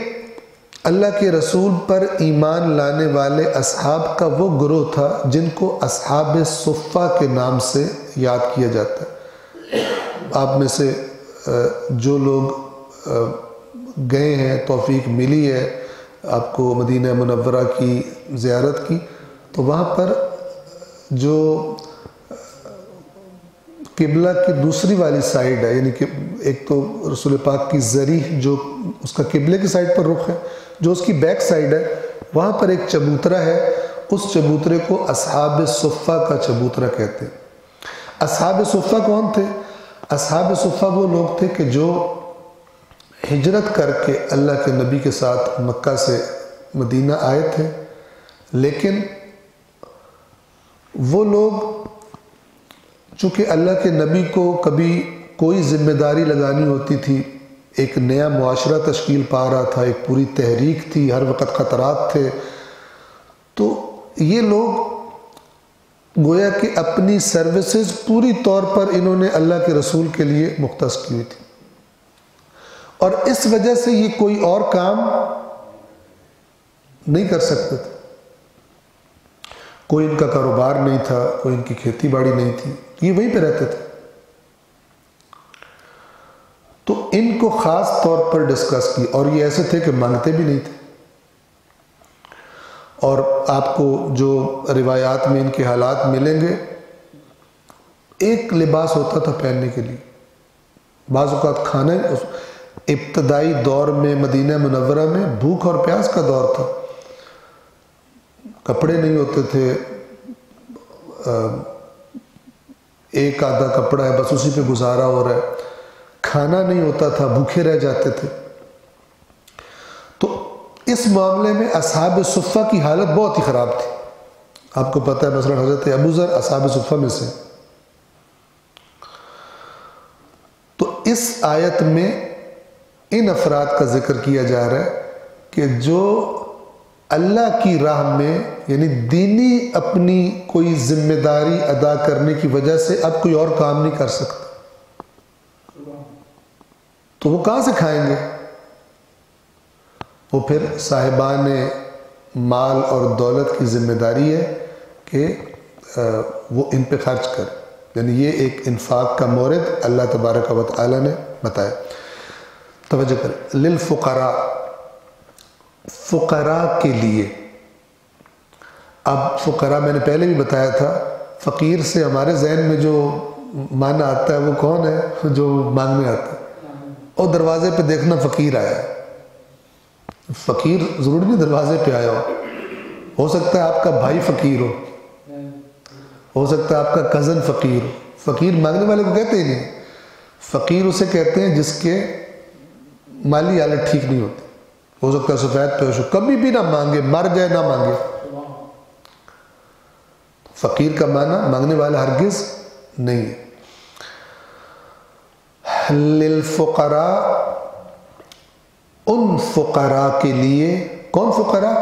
Speaker 1: اللہ کے رسول پر ایمان لانے والے اصحاب کا وہ گروہ تھا جن کو اصحاب صفہ کے نام سے یاد کیا جاتا ہے۔ آپ میں سے جو لوگ گئے ہیں، توفیق ملی ہے آپ کو مدینہ منورہ کی زیارت کی، تو وہاں پر جو قبلہ کی دوسری والی سائیڈ ہے، یعنی کہ ایک تو رسول پاک کی ذریح جو اس کا قبلے کی سائیڈ پر رخ ہے، جو اس کی بیک سائیڈ ہے، وہاں پر ایک چبوترا ہے، اس چبوترے کو اصحاب صفہ کا چبوترا کہتے ہیں۔ اصحاب صفہ کون تھے؟ اصحاب صفہ وہ لوگ تھے کہ جو ہجرت کر کے اللہ کے نبی کے ساتھ مکہ سے مدینہ آئے تھے، لیکن وہ لوگ چونکہ اللہ کے نبی کو کبھی کوئی ذمہ داری لگانی ہوتی تھی، ایک نیا معاشرہ تشکیل پا رہا تھا، ایک پوری تحریک تھی، ہر وقت خطرات تھے، تو یہ لوگ گویا کہ اپنی سروسز پوری طور پر انہوں نے اللہ کے رسول کے لیے مختص کی تھی، اور اس وجہ سے یہ کوئی اور کام نہیں کر سکتے تھے۔ کوئی ان کا کاروبار نہیں تھا، کوئی ان کی کھیتی باڑی نہیں تھی، یہ وہیں پہ رہتے تھے۔ تو ان کو خاص طور پر ڈسکس کی، اور یہ ایسے تھے کہ مانگتے بھی نہیں تھے، اور آپ کو جو روایات میں ان کے حالات ملیں گے، ایک لباس ہوتا تھا پہننے کے لیے، بعض اوقات کھانا، ابتدائی دور میں مدینہ منورہ میں بھوک اور پیاس کا دور تھا، کپڑے نہیں ہوتے تھے، ایک آدھا کپڑا ہے بس اسی پہ گزارا ہو رہا ہے، کھانا نہیں ہوتا تھا، بھوکے رہ جاتے تھے۔ تو اس معاملے میں اصحاب صفہ کی حالت بہت ہی خراب تھی۔ آپ کو پتہ ہے مثلا حضرت ابو ذر اصحاب صفہ میں سے. تو اس آیت میں ان افراد کا ذکر کیا جا رہا ہے کہ جو اللہ کی راہ میں یعنی دینی اپنی کوئی ذمہ داری ادا کرنے کی وجہ سے اب کوئی اور کام نہیں کر سکتا، تو وہ کہاں سے کھائیں گے؟ وہ پھر صاحبان مال اور دولت کی ذمہ داری ہے کہ وہ ان پہ خرچ کر، یعنی یہ ایک انفاق کا مورد اللہ تبارک و تعالی نے بتایا. توجہ کریں، للفقراء، فقراء کے لیے. اب فقراء میں نے پہلے بھی بتایا تھا، فقیر سے ہمارے ذہن میں جو معنی آتا ہے وہ کون ہے؟ جو مانگنے آتا ہے، اور دروازے پہ دیکھنا فقیر آیا ہے. فقیر ضرور نہیں دروازے پہ آیا ہو سکتا ہے آپ کا بھائی فقیر ہو سکتا ہے آپ کا کزن فقیر ہو. فقیر مانگنے والے کو کہتے ہی نہیں، فقیر اسے کہتے ہیں جس کے مالی حالت ٹھیک نہیں ہوتی. ہو سکتا ہے سفید پیش ہو، کبھی بھی نہ مانگے، مر جائے نہ مانگے. فقیر کا معنی مانگنے والا ہرگز نہیں ہے. للفقراء، ان فقراء کے لیے. کون فقراء؟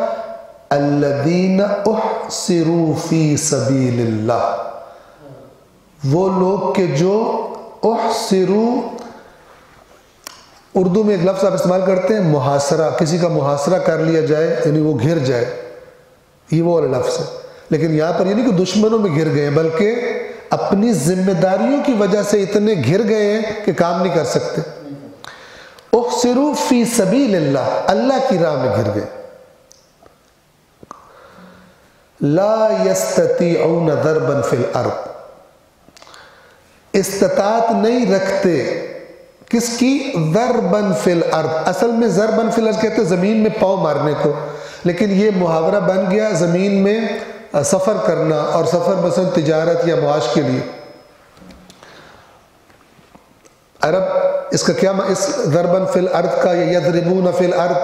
Speaker 1: الذین احصروا فی سبیل اللہ، وہ لوگ کہ جو احصروا، اردو میں ایک لفظ آپ استعمال کرتے ہیں محاصرہ، کسی کا محاصرہ کر لیا جائے یعنی وہ گھر جائے، یہ وہ والا لفظ ہے. لیکن یہاں پر یہ نہیں کہ دشمنوں میں گھر گئے ہیں، بلکہ اپنی ذمہ داریوں کی وجہ سے اتنے گھر گئے ہیں کہ کام نہیں کر سکتے. احصروا فی سبیل اللہ، اللہ کی راہ میں گھر گئے. لا یستطیعون ضربا فی الارض، استطاعت نہیں رکھتے کس کی؟ ضربن فی الارض. اصل میں ضربن فی الارض کہتے ہیں زمین میں پاؤں مارنے کو، لیکن یہ محاورہ بن گیا زمین میں سفر کرنا، اور سفر مثلا تجارت یا معاش کے لیے. عرب اس کا کیا اس ضربن فی الارض کا، یا یضربون فی الارض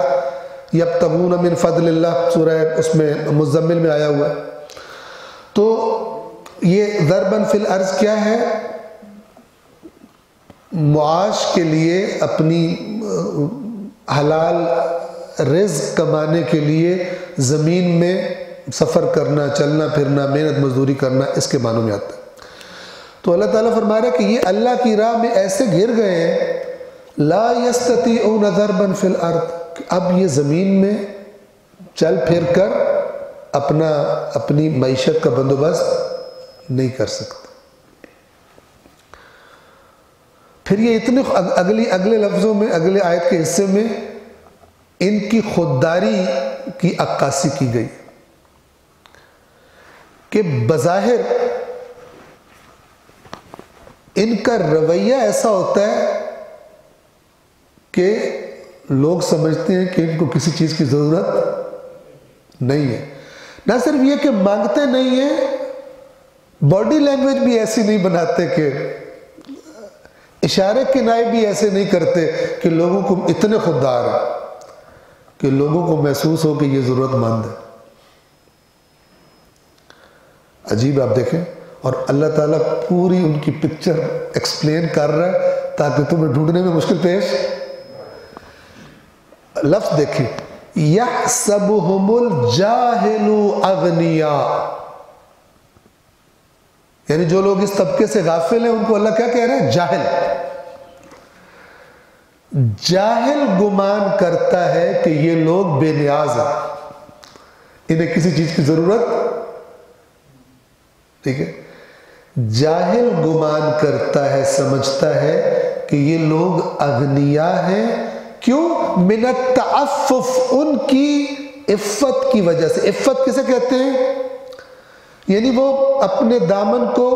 Speaker 1: یبتغون من فضل اللہ، سورہ اس میں مزمل میں آیا ہوا ہے. تو یہ ضربن فی الارض کیا ہے؟ معاش کے لیے، اپنی حلال رزق کمانے کے لیے زمین میں سفر کرنا، چلنا پھرنا، محنت مزدوری کرنا، اس کے معنوں میں آتا ہے. تو اللہ تعالیٰ فرما رہا ہے کہ یہ اللہ کی راہ میں ایسے گر گئے ہیں، لا یستطیعون ضربا فی الارض، اب یہ زمین میں چل پھر کر اپنی معیشت کا بندوبست نہیں کر سکتے. پھر یہ اتنے اگلے لفظوں میں، اگلے آیت کے حصے میں ان کی خودداری کی عکاسی کی گئی کہ بظاہر ان کا رویہ ایسا ہوتا ہے کہ لوگ سمجھتے ہیں کہ ان کو کسی چیز کی ضرورت نہیں ہے. نہ صرف یہ کہ مانگتے نہیں ہیں، باڈی لینگویج بھی ایسی نہیں بناتے، کہ اشارے کنائے بھی ایسے نہیں کرتے کہ لوگوں کو اتنے خوددار ہیں کہ لوگوں کو محسوس ہو کہ یہ ضرورت مند ہے. عجیب آپ دیکھیں، اور اللہ تعالیٰ پوری ان کی پکچر ایکسپلین کر رہا ہے تاکہ تمہیں ڈھونڈنے میں مشکل پیش. لفظ دیکھیں، یحسبہم الجاہل اغنیاء، یعنی جو لوگ اس طبقے سے غافل ہیں ان کو اللہ کیا کہہ رہے ہیں؟ جاہل. جاہل گمان کرتا ہے کہ یہ لوگ بے نیاز ہیں، انہیں کسی چیز کی ضرورت، ٹھیک ہے. جاہل گمان کرتا ہے، سمجھتا ہے کہ یہ لوگ اغنیاء ہیں. کیوں؟ من التعفف، ان کی عفت کی وجہ سے. عفت کسے کہتے ہیں؟ یعنی وہ اپنے دامن کو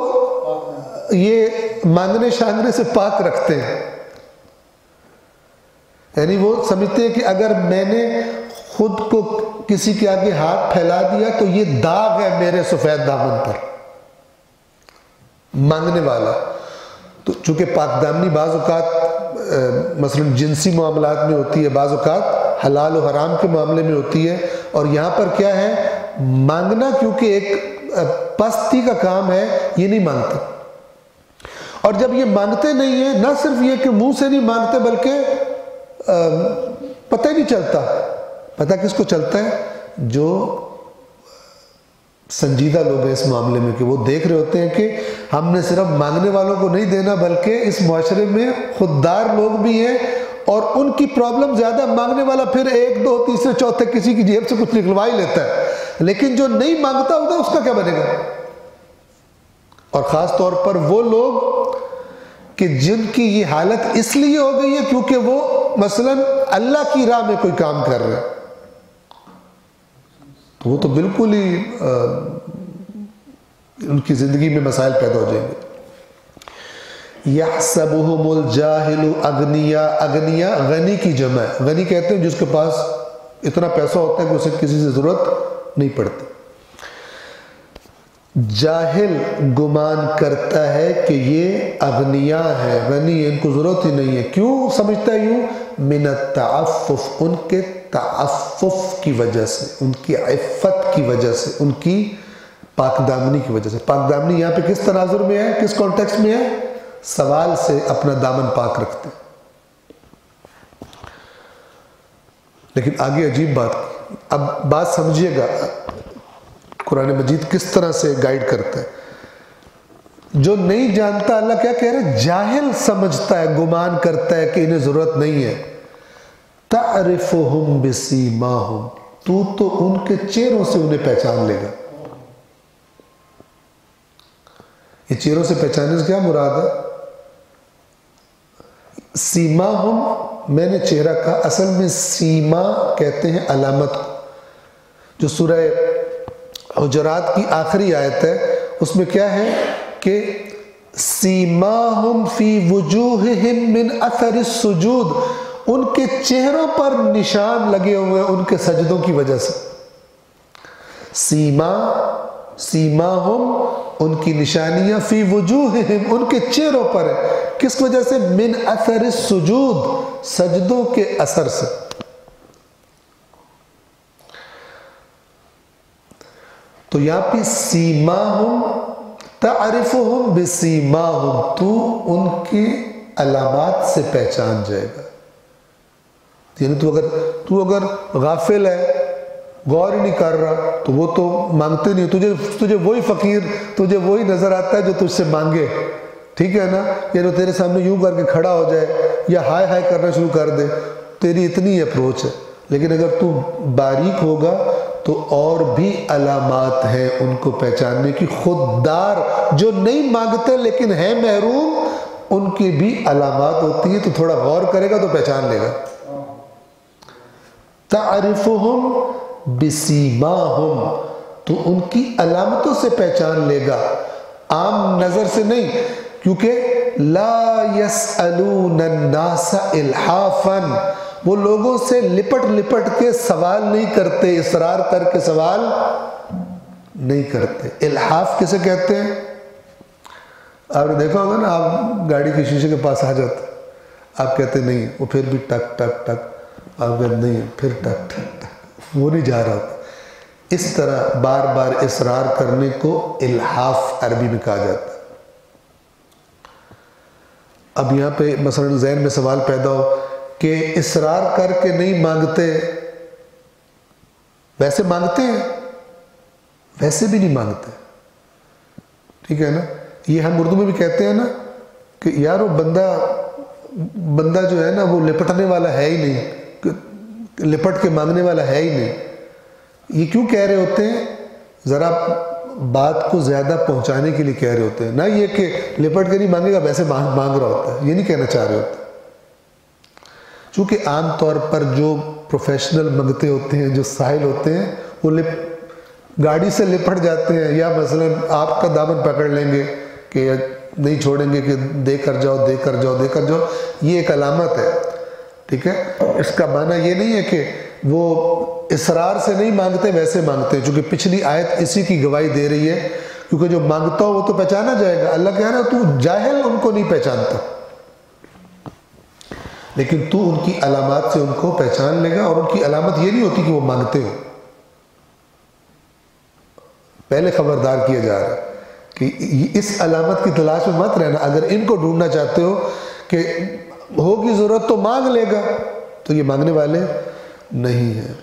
Speaker 1: یہ مانگنے شانگنے سے پاک رکھتے ہیں. یعنی وہ سمجھتے ہیں کہ اگر میں نے خود کو کسی کے آگے ہاتھ پھیلا دیا تو یہ داغ ہے میرے سفید دامن پر. مانگنے والا تو چونکہ پاک دامنی بعض اوقات مثلا جنسی معاملات میں ہوتی ہے، بعض اوقات حلال و حرام کے معاملے میں ہوتی ہے، اور یہاں پر کیا ہے؟ مانگنا کیونکہ ایک پستی کا کام ہے، یہ نہیں مانگتے. اور جب یہ مانگتے نہیں ہیں، نہ صرف یہ کہ منہ سے نہیں مانگتے بلکہ پتہ ہی نہیں چلتا. پتہ کس کو چلتا ہے؟ جو سنجیدہ لوگ ہیں اس معاملے میں، کہ وہ دیکھ رہے ہوتے ہیں کہ ہم نے صرف مانگنے والوں کو نہیں دینا بلکہ اس معاشرے میں خوددار لوگ بھی ہیں اور ان کی پرابلم زیادہ. مانگنے والا پھر ایک دو تیسرے چوتھے کسی کی جیب سے کچھ نکلوا ہی لیتا ہے، لیکن جو نہیں مانگتا ہوتا اس کا کیا بنے گا؟ اور خاص طور پر وہ لوگ کہ جن کی یہ حالت اس لیے ہو گئی ہے کیونکہ وہ مثلاً اللہ کی راہ میں کوئی کام کر رہے ہیں، تو وہ تو بالکل ہی ان کی زندگی میں مسائل پیدا ہو جائیں گے. یحسبہم الجاہل اغنیاء. اغنیاء غنی کی جمع ہے. غنی کہتے ہیں جس کے پاس اتنا پیسہ ہوتا ہے کہ اسے کسی سے ضرورت نہیں پڑتی. جاہل گمان کرتا ہے کہ یہ اغنیاء ہے، غنی ہے، ان کو ضرورت ہی نہیں ہے. کیوں سمجھتا ہے یوں؟ من التعفف، ان کے تعفف کی وجہ سے، ان کی عفت کی وجہ سے، ان کی پاک دامنی کی وجہ سے. پاک دامنی یہاں پہ کس تناظر میں ہے، کس کانٹیکسٹ میں ہے؟ سوال سے اپنا دامن پاک رکھتے ہیں. لیکن آگے عجیب بات، اب بات سمجھیے گا قرآن مجید کس طرح سے گائیڈ کرتا ہے. جو نہیں جانتا، اللہ کیا کہہ رہے؟ جاہل سمجھتا ہے، گمان کرتا ہے کہ انہیں ضرورت نہیں ہے. تعرفہم بسیماہم، تو ان کے چہروں سے انہیں پہچان لے گا. یہ چہروں سے پہچاننے سے کیا مراد ہے؟ سیماہم میں نے چہرہ کہا، اصل میں سیما کہتے ہیں علامت کو. جو سورہ حجرات کی آخری آیت ہے اس میں کیا ہے کہ سیماہم فی وجوہہم من اثر السجود، ان کے چہروں پر نشان لگے ہوئے ان کے سجدوں کی وجہ سے. سیماہم ان کی نشانیاں، فی وجوہہم ان کے چہروں پر ہے. کس وجہ سے؟ من اثر السجود، سجدوں کے اثر سے. تو یہاں پہ سیماہم تعرفہم بسیماہم، تو ان کی علامات سے پہچان جائے گا. یعنی تو اگر غافل ہے، غور ہی نہیں کر رہا، تو وہ تو مانگتے نہیں. تجھے وہی فقیر، تجھے وہی نظر آتا ہے جو تجھ سے مانگے، ٹھیک ہے نا؟ یعنی تیرے سامنے یوں کر کے کھڑا ہو جائے یا ہائے ہائے کرنا شروع کر دے، تیری اتنی اپروچ ہے. لیکن اگر تو باریک ہوگا تو اور بھی علامات ہیں ان کو پہچاننے کی. خوددار جو نہیں مانگتے لیکن ہیں محروم، ان کی بھی علامات ہوتی ہیں. تو تھوڑا غور کرے گا تو پہچان لے گا. تعرفہم بسیماہم، تو ان کی علامتوں سے پہچان لے گا، عام نظر سے نہیں. کیونکہ لا یسألون الناس الحافا، وہ لوگوں سے لپٹ کے سوال نہیں کرتے، اصرار کر کے سوال نہیں کرتے. الحاف کسے کہتے ہیں؟ آپ نے دیکھا ہوگا نا، آپ گاڑی کے شیشے کے پاس آ جاتے، آپ کہتے نہیں، وہ پھر بھی ٹک ٹک ٹک، آپ کہتے نہیں، پھر ٹک ٹک ٹک، وہ نہیں جا رہا. اس طرح بار بار اصرار کرنے کو الحاف عربی میں کہا جاتا ہے. اب یہاں پہ مثلا ذہن میں سوال پیدا ہو کہ اصرار کر کے نہیں مانگتے، ویسے مانگتے ہیں، ویسے بھی نہیں مانگتے، ٹھیک ہے نا؟ یہ ہم اردو میں بھی کہتے ہیں نا کہ یار وہ بندہ جو ہے نا وہ لپٹنے والا ہے ہی نہیں، لپٹ کے مانگنے والا ہے ہی نہیں. یہ کیوں کہہ رہے ہوتے ہیں؟ ذرا بات کو زیادہ پہنچانے کے لیے کہہ رہے ہوتے ہیں، نہ یہ کہ لپٹ کے نہیں مانگے گا ویسے مانگ رہا ہوتا ہے، یہ نہیں کہنا چاہ رہے ہوتے. چونکہ عام طور پر جو پروفیشنل منگتے ہوتے ہیں، جو ساحل ہوتے ہیں، وہ گاڑی سے لپٹ جاتے ہیں، یا مثلا آپ کا دامن پکڑ لیں گے کہ نہیں چھوڑیں گے کہ دے کر جاؤ دے کر جاؤ دے کر جاؤ. یہ ایک علامت ہے، ٹھیک ہے؟ اس کا معنی یہ نہیں ہے کہ وہ اصرار سے نہیں مانگتے، ویسے مانگتے ہیں. چونکہ پچھلی آیت اسی کی گواہی دے رہی ہے، کیونکہ جو مانگتا ہو وہ تو پہچانا جائے گا. اللہ کہہ رہا ہے تو جاہل ان کو نہیں پہچانتا، لیکن تو ان کی علامات سے ان کو پہچان لے گا. اور ان کی علامت یہ نہیں ہوتی کہ وہ مانگتے ہو. پہلے خبردار کیا جا رہا ہے کہ اس علامت کی تلاش میں مت رہنا. اگر ان کو ڈھونڈنا چاہتے ہو کہ ہوگی ضرورت تو مانگ لے گا، تو یہ مانگنے والے نہیں ہیں.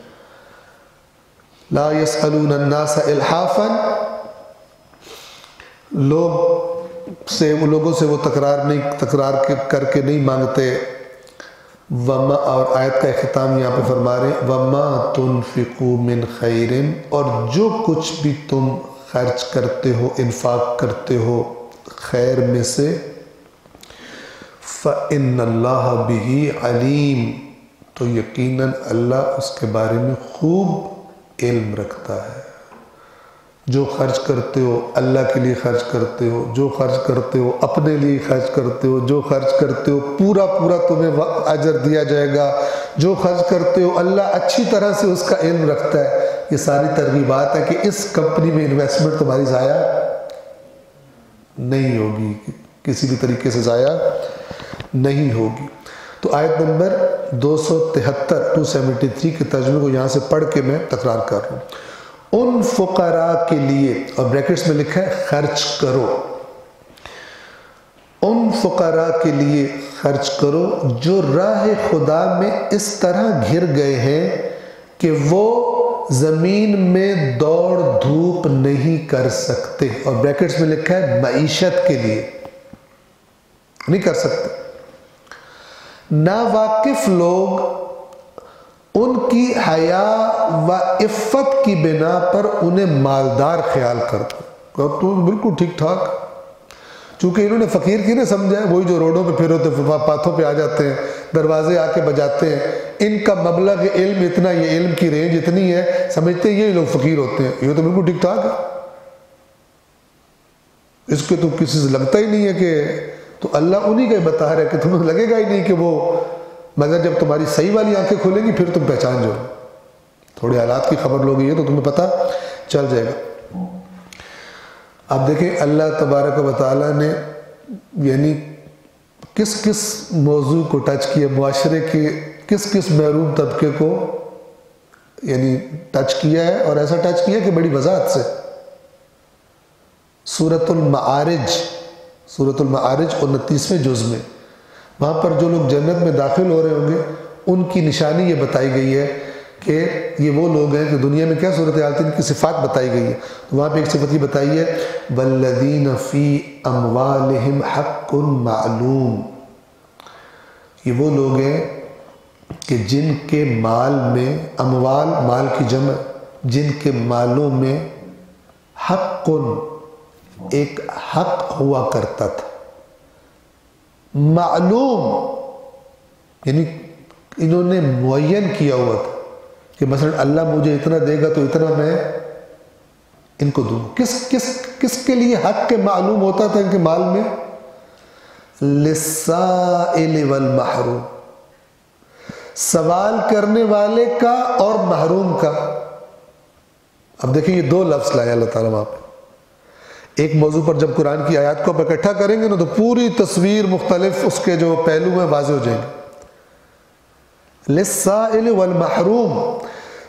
Speaker 1: لا يسألون الناس الحافا، لوگوں سے وہ تکرار کر کے نہیں مانگتے. وما، اور آیت کا اختتام یہاں پہ فرما رہے ہیں وما تنفقوا من خیر، اور جو کچھ بھی تم خرچ کرتے ہو، انفاق کرتے ہو خیر میں سے، فإن اللہ بہ علیم، تو یقیناً اللہ اس کے بارے میں خوب علم رکھتا ہے. جو خرچ کرتے ہو اللہ کے لیے خرچ کرتے ہو، جو خرچ کرتے ہو اپنے لیے خرچ کرتے ہو، جو خرچ کرتے ہو پورا تمہیں اجر دیا جائے گا، جو خرچ کرتے ہو اللہ اچھی طرح سے اس کا علم رکھتا ہے. یہ ساری ترغیبات ہے کہ اس کمپنی میں انویسٹمنٹ تمہاری ضائع نہیں ہوگی، کسی بھی طریقے سے ضائع نہیں ہوگی. تو آیت نمبر 273 کے ترجمے کو یہاں سے پڑھ کے میں تکرار کر رہا ہوں. ان فقراء کے لیے، اور بریکٹس میں لکھا ہے خرچ کرو، ان فقراء کے لیے خرچ کرو جو راہ خدا میں اس طرح گھر گئے ہیں کہ وہ زمین میں دوڑ دھوپ نہیں کر سکتے. اور بریکٹس میں لکھا ہے معیشت کے لیے نہیں کر سکتے. ناواقف لوگ ان کی حیا و عفت کی بنا پر انہیں مالدار خیال کرتے ہیں. تو بالکل ٹھیک ٹھاک، چونکہ انہوں نے فقیر کی نہ سمجھا ہے، وہی جو روڈوں پہ پھر ہوتے پاتھوں پہ آ جاتے ہیں، دروازے آ کے بجاتے ہیں. ان کا مبلغ علم اتنا، یہ علم کی رینج اتنی ہے، سمجھتے ہیں یہ لوگ فقیر ہوتے ہیں. یہ تو بالکل ٹھیک ٹھاک ہے، اس کے تو کسی سے لگتا ہی نہیں ہے کہ، تو اللہ انہی کا بتا رہا ہے کہ تمہیں لگے گا ہی نہیں کہ وہ، مگر جب تمہاری صحیح والی آنکھیں کھولیں گی پھر تم پہچان جاؤ. تھوڑے حالات کی خبر لوگی ہے تو تمہیں پتہ چل جائے گا. اب دیکھیں اللہ تبارک و تعالیٰ نے یعنی کس کس موضوع کو ٹچ کیا، معاشرے کے کس محروم طبقے کو یعنی ٹچ کیا ہے، اور ایسا ٹچ کیا کہ بڑی وضاحت سے. سورۃ المعارج 29ویں جز میں، وہاں پر جو لوگ جنت میں داخل ہو رہے ہوں گے ان کی نشانی یہ بتائی گئی ہے کہ یہ وہ لوگ ہیں کہ دنیا میں کیا صورتحال تھی، ان کی صفات بتائی گئی ہے. تو وہاں پہ ایک صفت یہ بتائی ہے والذین فی اموالہم حق معلوم، یہ وہ لوگ ہیں کہ جن کے مال میں، اموال مال کی جمع، جن کے مالوں میں حق، ایک حق ہوا کرتا تھا، معلوم یعنی انہوں نے معین کیا ہوا تھا کہ مثلا اللہ مجھے اتنا دے گا تو اتنا میں ان کو دوں. کس کے لیے حق کے معلوم ہوتا تھا ان کے مال میں؟ للسائل والمحروم، سوال کرنے والے کا اور محروم کا. اب دیکھیں یہ دو لفظ لائے اللہ تعالیٰ وہاں پہ. ایک موضوع پر جب قرآن کی آیات کو آپ اکٹھا کریں گے نا تو پوری تصویر مختلف اس کے جو پہلو ہیں واضح ہو جائیں گے. للسائل والمحروم،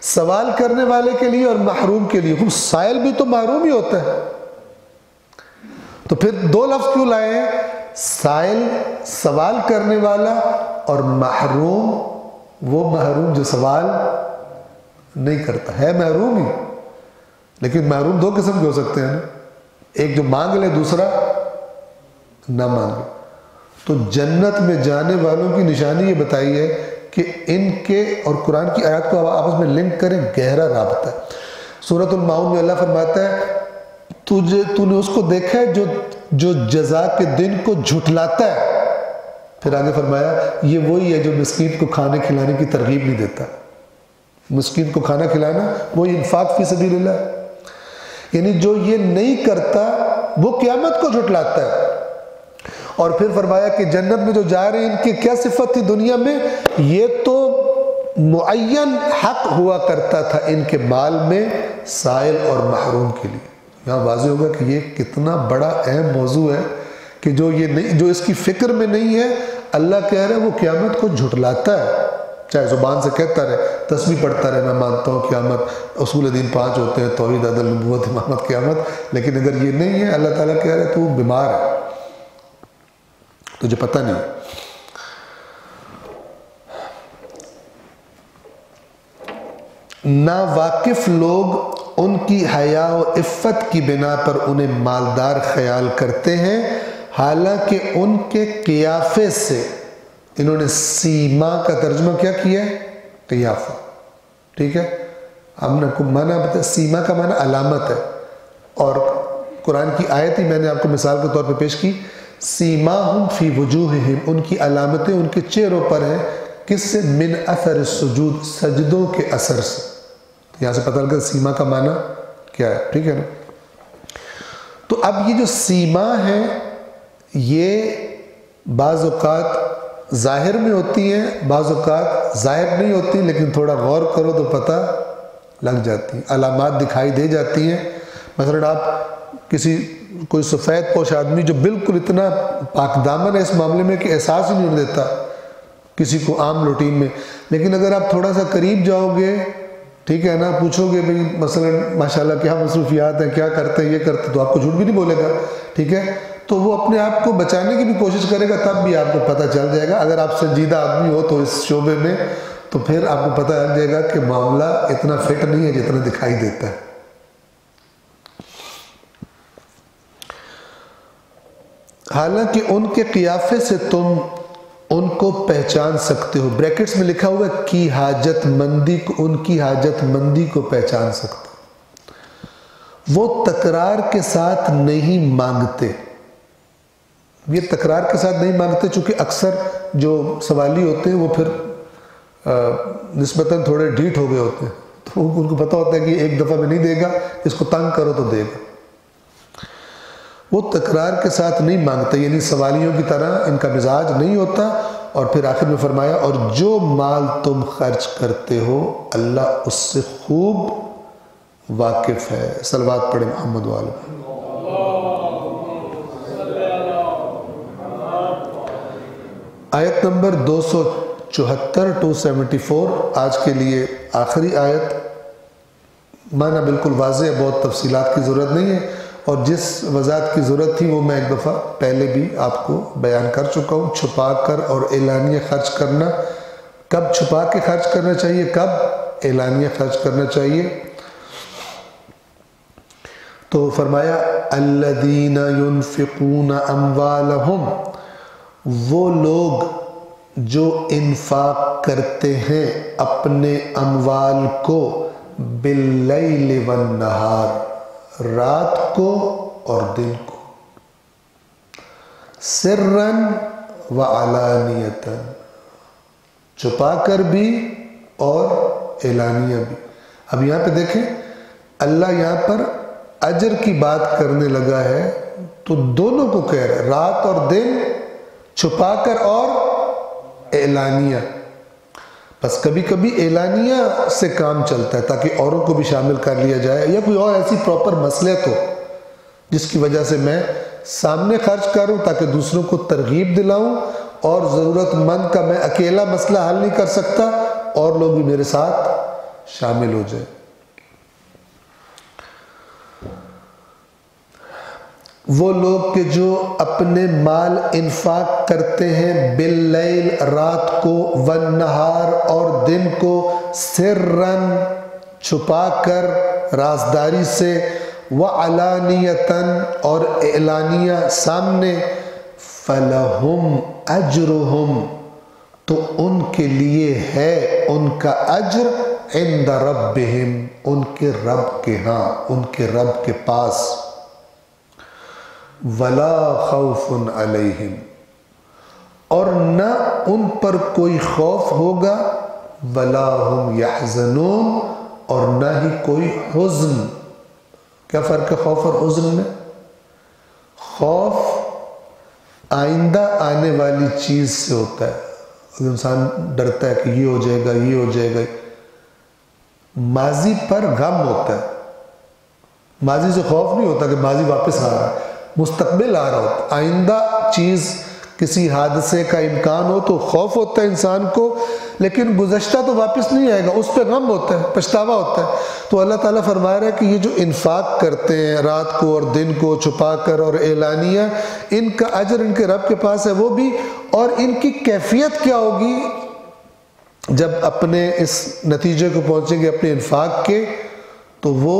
Speaker 1: سوال کرنے والے کے لیے اور محروم کے لیے. سائل بھی تو محروم ہی ہوتا ہے، تو پھر دو لفظ کیوں لائے ہیں؟ سائل سوال کرنے والا، اور محروم وہ محروم جو سوال نہیں کرتا ہے. محروم ہی، لیکن محروم دو قسم کے ہو سکتے ہیں نا، ایک جو مانگ لے، دوسرا نہ مانگے. تو جنت میں جانے والوں کی نشانی یہ بتائی ہے کہ ان کے، اور قرآن کی آیات کو آپس میں لنک کریں، گہرا رابطہ ہے. سورۃ المعون میں اللہ فرماتا ہے تو نے اس کو دیکھا ہے جو جزا کے دن کو جھٹلاتا ہے. پھر آگے فرمایا یہ وہی ہے جو مسکین کو کھانے کھلانے کی ترغیب نہیں دیتا. مسکین کو کھانا کھلانا وہی انفاق فی سبیل اللہ ہے. یعنی جو یہ نہیں کرتا وہ قیامت کو جھٹلاتا ہے. اور پھر فرمایا کہ جنت میں جو جا رہے ہیں ان کی کیا صفت تھی دنیا میں؟ یہ تو معین حق ہوا کرتا تھا ان کے مال میں سائل اور محروم کے لیے. یہاں واضح ہوگا کہ یہ کتنا بڑا اہم موضوع ہے کہ جو یہ نہیں، جو اس کی فکر میں نہیں ہے، اللہ کہہ رہا ہے وہ قیامت کو جھٹلاتا ہے. چاہے زبان سے کہتا رہے، تسبیح پڑھتا رہے میں مانتا ہوں قیامت، اصول دین 5 ہوتے ہیں، توحید، عدل، نبوت، امامت، قیامت، لیکن اگر یہ نہیں ہے، اللہ تعالیٰ کہہ رہے تو بیمار ہے، تجھے پتہ نہیں۔ ناواقف لوگ ان کی حیا و عفت کی بنا پر انہیں مالدار خیال کرتے ہیں، حالانکہ ان کے قیافے سے، انہوں نے سیما کا ترجمہ کیا کیا ہے؟ قیافہ، ٹھیک ہے، ہم نے کو معنی بتا، سیما کا معنی علامت ہے، اور قرآن کی آیت ہی میں نے آپ کو مثال کے طور پہ پیش کی، سیماہم فی وجوہہم، ان کی علامتیں ان کے چہروں پر ہیں، کس سے؟ من اثر السجود، سجدوں کے اثر سے، یہاں سے پتہ لگا سیما کا معنی کیا ہے، ٹھیک ہے نا۔ تو اب یہ جو سیما ہے یہ بعض اوقات ظاہر میں ہوتی ہیں، بعض اوقات ظاہر نہیں ہوتی، لیکن تھوڑا غور کرو تو پتہ لگ جاتی ہیں، علامات دکھائی دے جاتی ہیں۔ مثلا آپ کوئی سفید پوش آدمی جو بالکل اتنا پاک دامن ہے اس معاملے میں کہ احساس ہی نہیں دیتا کسی کو عام روٹین میں، لیکن اگر آپ تھوڑا سا قریب جاؤ گے، ٹھیک ہے نا، پوچھو گے بھئی مثلا ماشاءاللہ کیا مصروفیات ہیں، کیا کرتے ہیں، یہ کرتے، تو آپ کو جھوٹ بھی نہیں بولے گا، ٹھیک ہے، تو وہ اپنے آپ کو بچانے کی بھی کوشش کرے گا، تب بھی آپ کو پتہ چل جائے گا۔ اگر آپ سنجیدہ آدمی ہو تو اس شعبے میں، تو پھر آپ کو پتہ چل جائے گا کہ معاملہ اتنا فٹ نہیں ہے جتنا دکھائی دیتا ہے۔ حالانکہ ان کے قیافے سے تم ان کو پہچان سکتے ہو، بریکٹس میں لکھا ہوا ہے کی حاجت مندی کو، ان کی حاجت مندی کو پہچان سکتے ہو۔ وہ تکرار کے ساتھ نہیں مانگتے، یہ تکرار کے ساتھ نہیں مانگتے چونکہ اکثر جو سوالی ہوتے ہیں وہ پھر نسبتاً تھوڑے ڈھیٹ ہو گئے ہوتے ہیں، تو ان کو پتہ ہوتا ہے کہ ایک دفعہ میں نہیں دے گا، اس کو تنگ کرو تو دے گا۔ وہ تکرار کے ساتھ نہیں مانگتے، یعنی سوالیوں کی طرح ان کا مزاج نہیں ہوتا۔ اور پھر آخر میں فرمایا اور جو مال تم خرچ کرتے ہو اللہ اس سے خوب واقف ہے۔ صلوات پڑھیں محمد وآلہ۔ آیت نمبر 274 274 آج کے لیے آخری آیت، معنی بالکل واضح ہے، بہت تفصیلات کی ضرورت نہیں ہے، اور جس وضاحت کی ضرورت تھی وہ میں ایک دفعہ پہلے بھی آپ کو بیان کر چکا ہوں۔ چھپا کر اور اعلانیہ خرچ کرنا، کب چھپا کے خرچ کرنا چاہیے، کب اعلانیہ خرچ کرنا چاہیے۔ تو فرمایا الذین ينفقون اموالہم، وہ لوگ جو انفاق کرتے ہیں اپنے اموال کو، باللیل والنہار، رات کو اور دن کو، سرًا وعلانیةً، چھپا کر بھی اور اعلانیہ بھی۔ اب یہاں پہ دیکھیں اللہ یہاں پر اجر کی بات کرنے لگا ہے تو دونوں کو کہہ رہا ہے، رات اور دن، چھپا کر اور اعلانیہ۔ بس کبھی کبھی اعلانیہ سے کام چلتا ہے تاکہ اوروں کو بھی شامل کر لیا جائے، یا کوئی اور ایسی پراپر مصلحت ہو جس کی وجہ سے میں سامنے خرچ کروں تاکہ دوسروں کو ترغیب دلاؤں، اور ضرورت مند کا میں اکیلا مسئلہ حل نہیں کر سکتا، اور لوگ بھی میرے ساتھ شامل ہو جائیں۔ وہ لوگ کہ جو اپنے مال انفاق کرتے ہیں باللیل، رات کو، والنہار اور دن کو، سرًا چھپا کر رازداری سے، وعلانیةً اور اعلانیہ سامنے، فلہم اجرہم تو ان کے لیے ہے ان کا اجر، عند ربہم ان کے رب کے ہاں، ان کے رب کے پاس، ولا خوف علیہم اور نہ ان پر کوئی خوف ہوگا، ولا ہم یحزنون اور نہ ہی کوئی حزن۔ کیا فرق ہے خوف اور حزن میں؟ خوف آئندہ آنے والی چیز سے ہوتا ہے، انسان ڈرتا ہے کہ یہ ہو جائے گا، یہ ہو جائے گا۔ ماضی پر غم ہوتا ہے، ماضی سے خوف نہیں ہوتا کہ ماضی واپس آ رہا ہے، مستقبل آ رہا ہوتا، آئندہ چیز کسی حادثے کا امکان ہو تو خوف ہوتا ہے انسان کو، لیکن گزشتہ تو واپس نہیں آئے گا، اس پہ غم ہوتا ہے، پچھتاوا ہوتا ہے۔ تو اللہ تعالیٰ فرما رہا ہے کہ یہ جو انفاق کرتے ہیں رات کو اور دن کو چھپا کر اور اعلانیہ، ان کا اجر ان کے رب کے پاس ہے وہ بھی، اور ان کی کیفیت کیا ہوگی جب اپنے اس نتیجے کو پہنچیں گے اپنے انفاق کے، تو وہ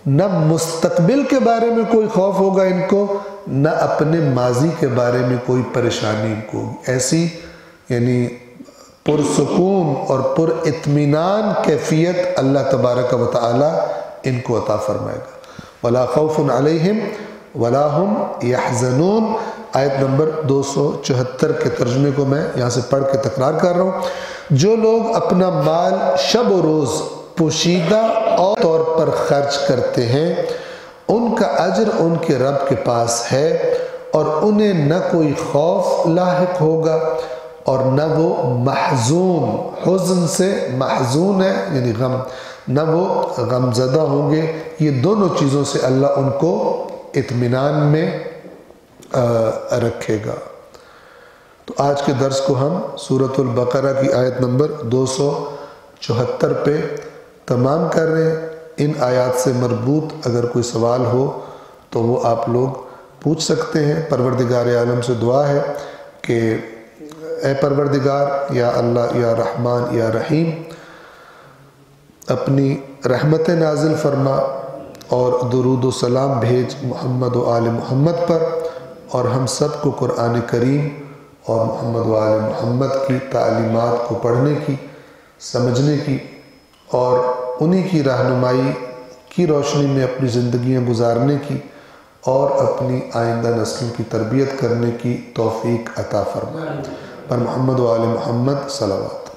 Speaker 1: نہ مستقبل کے بارے میں کوئی خوف ہوگا ان کو، نہ اپنے ماضی کے بارے میں کوئی پریشانی ان کو ہوگی۔ ایسی یعنی پرسکون اور پر اطمینان کیفیت اللہ تبارک و تعالی ان کو عطا فرمائے گا۔ وَلَا خَوْفٌ عَلَيْهِمْ وَلَا هُمْ يَحْزَنُونَ، آیت نمبر 274 کے ترجمے کو میں یہاں سے پڑھ کے تکرار کر رہا ہوں۔ جو لوگ اپنا مال شب و روز پوشیدہ اور طور پر خرچ کرتے ہیں، ان کا اجر ان کے رب کے پاس ہے، اور انہیں نہ کوئی خوف لاحق ہوگا اور نہ وہ محزون، حزن سے محزون ہے یعنی غم، نہ وہ غم زدہ ہوں گے۔ یہ دونوں چیزوں سے اللہ ان کو اطمینان میں رکھے گا۔ تو آج کے درس کو ہم سورۃ البقرہ کی آیت نمبر 274 پہ تمام کر رہے ہیں۔ ان آیات سے مربوط اگر کوئی سوال ہو تو وہ آپ لوگ پوچھ سکتے ہیں۔ پروردگار عالم سے دعا ہے کہ اے پروردگار یا اللہ یا رحمان یا رحیم، اپنی رحمت نازل فرما اور درود و سلام بھیج محمد و آل محمد پر، اور ہم سب کو قرآن کریم اور محمد و آل محمد کی تعلیمات کو پڑھنے کی، سمجھنے کی اور انہی کی رہنمائی کی روشنی میں اپنی زندگیاں گزارنے کی اور اپنی آئندہ نسلوں کی تربیت کرنے کی توفیق عطا فرمائے۔ پر محمد و آل محمد صلوات۔